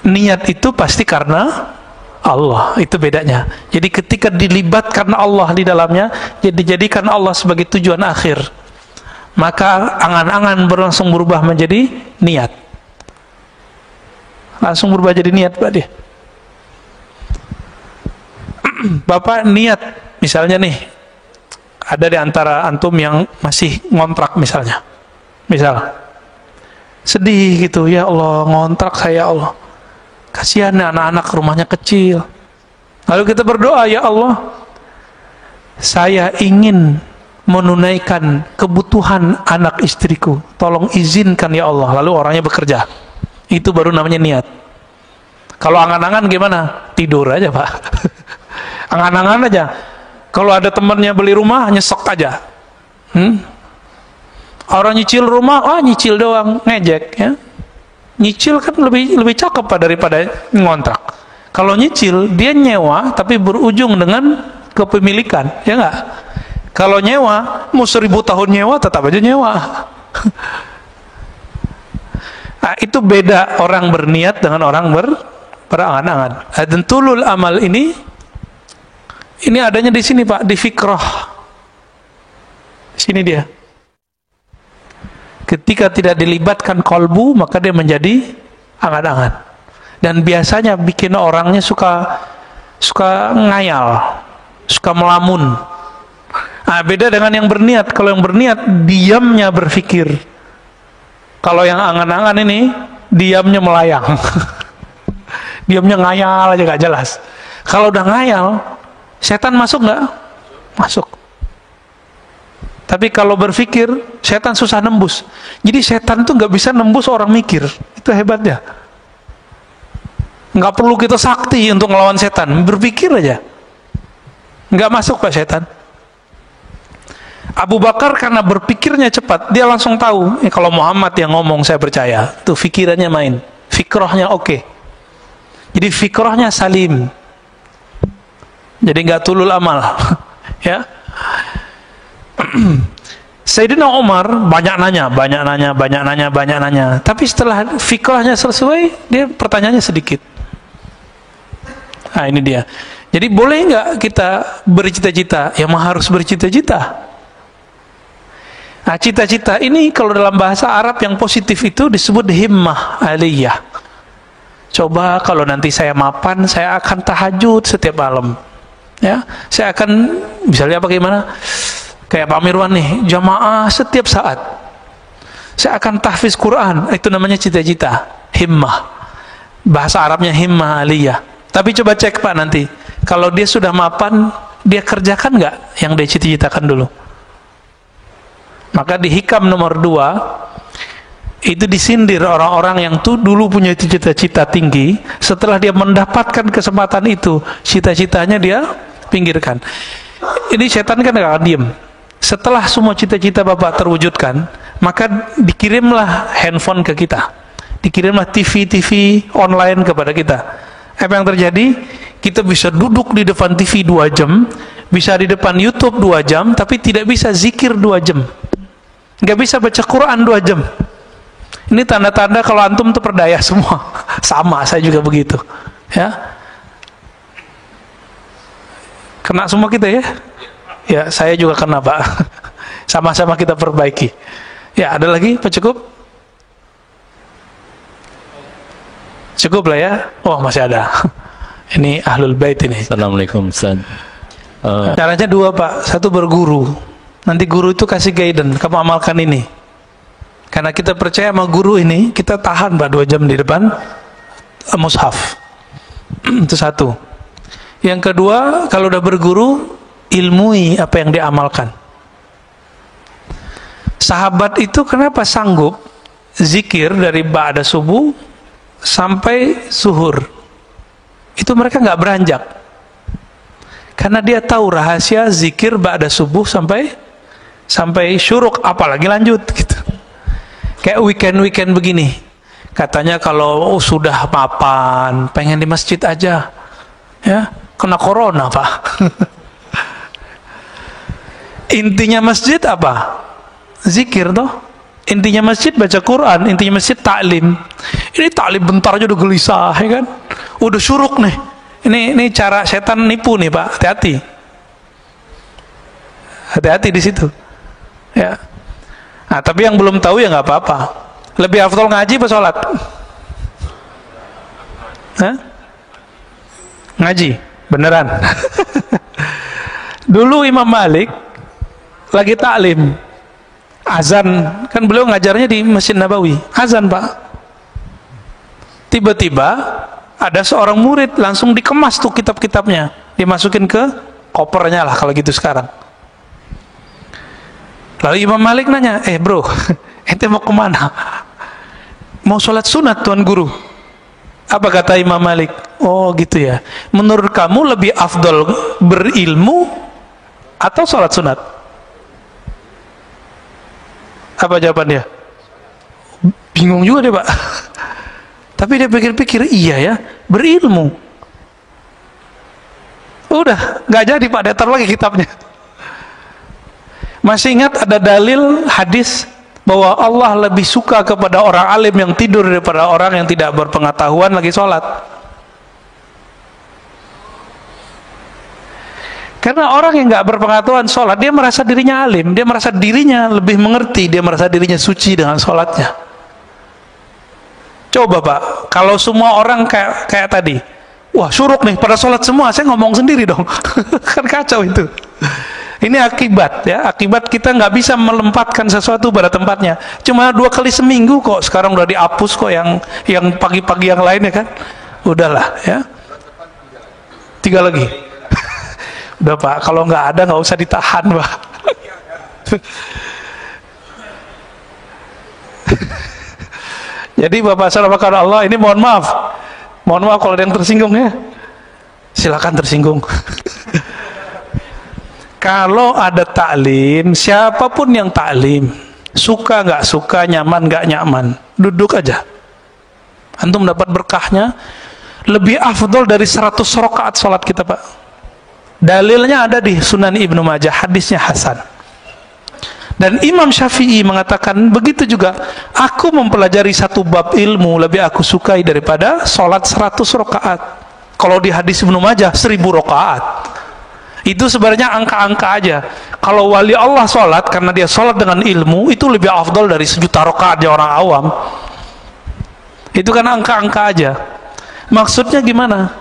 Niat itu pasti karena Allah, itu bedanya. Jadi ketika dilibatkan Allah di dalamnya, dijadikan Allah sebagai tujuan akhir, maka angan-angan langsung berubah menjadi niat. Langsung berubah jadi niat, Pak dia. Bapak niat, misalnya nih, ada di antara antum yang masih ngontrak misalnya. Misal, sedih gitu, ya Allah, ngontrak saya, ya Allah. Kasihan anak-anak, rumahnya kecil. Lalu kita berdoa, ya Allah, saya ingin menunaikan kebutuhan anak istriku, tolong izinkan ya Allah. Lalu orangnya bekerja. Itu baru namanya niat. Kalau angan-angan gimana? Tidur aja, Pak. Angan-angan aja. Kalau ada temannya beli rumah, nyesek aja. Orang nyicil rumah, nyicil doang, ngejek ya. Nyicil kan lebih cakep Pak daripada ngontrak. Kalau nyicil dia nyewa tapi berujung dengan kepemilikan, ya enggak? Kalau nyewa, mau 1000 tahun nyewa tetap aja nyewa. Nah, itu beda orang berniat dengan orang berangan-angan. Dan tulul amal ini adanya di sini Pak, di fikrah. Sini dia. Ketika tidak dilibatkan kolbu, maka dia menjadi angan-angan. Dan biasanya bikin orangnya suka ngayal, suka melamun. Nah, beda dengan yang berniat. Kalau yang berniat, diamnya berpikir. Kalau yang angan-angan ini, diamnya melayang. Diamnya ngayal aja gak jelas. Kalau udah ngayal, setan masuk nggak? Masuk. Tapi kalau berpikir, setan susah nembus. Jadi setan tuh nggak bisa nembus orang mikir. Itu hebatnya. Nggak perlu kita sakti untuk melawan setan. Berpikir aja. Nggak masuk Pak setan. Abu Bakar karena berpikirnya cepat, dia langsung tahu. Kalau Muhammad yang ngomong saya percaya. Tuh fikirannya main. Fikrahnya oke. Jadi fikrahnya salim. Jadi nggak tulul amal. Ya. Sayyidina Umar banyak nanya. Tapi setelah fikrahnya selesai, dia pertanyaannya sedikit. Nah ini dia. Jadi boleh nggak kita bercita-cita? Ya harus bercita-cita. Nah cita-cita ini kalau dalam bahasa Arab yang positif itu disebut himmah aliyah. Coba kalau nanti saya mapan, saya akan tahajud setiap malam. Ya, saya akan misalnya bagaimana? Kayak Pak Mirwan nih, jamaah setiap saat. Saya akan tahfiz Quran, itu namanya cita-cita, himmah. Bahasa Arabnya himmah aliyah. Tapi coba cek Pak nanti, kalau dia sudah mapan, dia kerjakan nggak yang dia cita-citakan dulu? Maka di hikam nomor 2, itu disindir orang-orang yang tuh dulu punya cita-cita tinggi, setelah dia mendapatkan kesempatan itu, cita-citanya dia pinggirkan. Ini setan kan gak akan diem. Setelah semua cita-cita Bapak terwujudkan, maka dikirimlah handphone ke kita, dikirimlah TV online kepada kita. Apa yang terjadi? Kita bisa duduk di depan TV 2 jam, bisa di depan YouTube 2 jam, tapi tidak bisa zikir 2 jam, nggak bisa baca Quran 2 jam. Ini tanda-tanda kalau antum tuh perdaya semua. Sama, saya juga begitu. Ya, kena semua kita ya. Ya, saya juga kena Pak. Sama-sama kita perbaiki. Ya, ada lagi Pak, cukup? Cukup lah ya. Oh, masih ada. Ini Ahlul Bait ini. Assalamualaikum Ustaz. Caranya 2 Pak. 1 berguru. Nanti guru itu kasih guidance, kamu amalkan ini. Karena kita percaya sama guru ini, kita tahan Pak 2 jam di depan mushaf. Itu satu. Yang kedua, kalau udah berguru, ilmui apa yang diamalkan. Sahabat itu kenapa sanggup zikir dari ba'da subuh sampai zuhur? Itu mereka nggak beranjak. Karena dia tahu rahasia zikir ba'da subuh sampai syuruk, apalagi lanjut gitu. Kayak weekend begini. Katanya kalau sudah mapan, pengen di masjid aja. Ya, kena corona, Pak. Intinya masjid apa? Zikir toh. Intinya masjid baca Quran, intinya masjid taklim. Ini taklim bentar aja udah gelisah, ya kan? Udah syuruk nih. Ini cara setan nipu nih, Pak. Hati-hati. Hati-hati di situ. Ya. Nah, tapi yang belum tahu ya nggak apa-apa. Lebih afdal ngaji apa sholat? Hah? Ngaji, beneran. Dulu Imam Malik lagi taklim, azan, kan beliau ngajarnya di Masjid Nabawi, azan Pak. Tiba-tiba ada seorang murid langsung dikemas tuh kitab-kitabnya, dimasukin ke kopernya lah kalau gitu sekarang. Lalu Imam Malik nanya, bro, ente mau kemana? Mau sholat sunat Tuan Guru. Apa kata Imam Malik? Oh gitu ya. Menurut kamu lebih afdol berilmu atau sholat sunat? Apa jawabannya? Bingung juga dia, Pak. Tapi dia pikir-pikir, iya ya, berilmu. Udah, nggak jadi Pak, datar lagi kitabnya. Masih ingat ada dalil hadis bahwa Allah lebih suka kepada orang alim yang tidur daripada orang yang tidak berpengetahuan lagi sholat. Karena orang yang nggak berpengetahuan sholat, dia merasa dirinya alim, dia merasa dirinya lebih mengerti, dia merasa dirinya suci dengan sholatnya. Coba Pak, kalau semua orang kayak tadi, wah syuruk nih pada sholat semua, saya ngomong sendiri dong. Kan kacau itu. Ini akibat ya, akibat kita nggak bisa melempatkan sesuatu pada tempatnya. Cuma 2 kali seminggu kok, sekarang udah dihapus kok yang pagi-pagi yang lainnya kan. Udahlah ya. 3 lagi. Udah Pak, kalau nggak ada nggak usah ditahan Pak. Jadi Bapak sahabat Allah, ini mohon maaf kalau ada yang tersinggung ya. Silakan tersinggung. Kalau ada taklim, siapapun yang taklim, suka nggak suka, nyaman nggak nyaman, duduk aja. Antum dapat berkahnya lebih afdol dari 100 rakaat sholat kita Pak. Dalilnya ada di Sunan Ibnu Majah, hadisnya hasan. Dan Imam Syafi'i mengatakan begitu juga, aku mempelajari 1 bab ilmu lebih aku sukai daripada sholat 100 rakaat. Kalau di hadis Ibnu Majah 1000 rakaat. Itu sebenarnya angka-angka aja. Kalau wali Allah sholat karena dia sholat dengan ilmu, itu lebih afdal dari 1.000.000 rakaat orang awam. Itu kan angka-angka aja. Maksudnya gimana?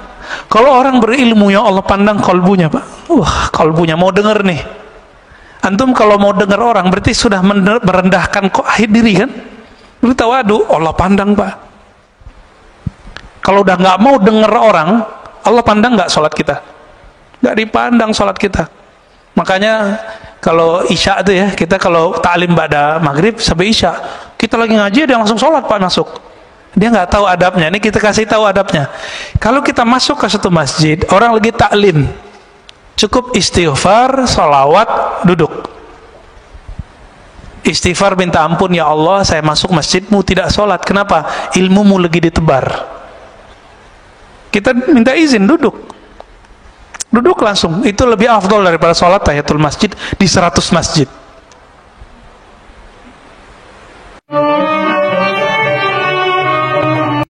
Kalau orang berilmu, ya Allah pandang kalbunya Pak. Wah, kalbunya mau denger nih. Antum kalau mau denger orang berarti sudah merendahkan diri kan? Berarti tawadu, Allah pandang Pak. Kalau udah nggak mau denger orang, Allah pandang nggak sholat kita? Nggak dipandang sholat kita. Makanya kalau isya itu ya, kita kalau taklim ba'da maghrib sampai isya, kita lagi ngaji dia langsung sholat Pak masuk. Dia nggak tahu adabnya. Ini kita kasih tahu adabnya. Kalau kita masuk ke satu masjid, orang lagi taklim, cukup istighfar, sholawat, duduk. Istighfar minta ampun, ya Allah saya masuk masjidmu tidak sholat. Kenapa? Ilmumu lagi ditebar. Kita minta izin duduk. Duduk langsung, itu lebih afdol daripada sholat tahiyatul masjid di 100 masjid.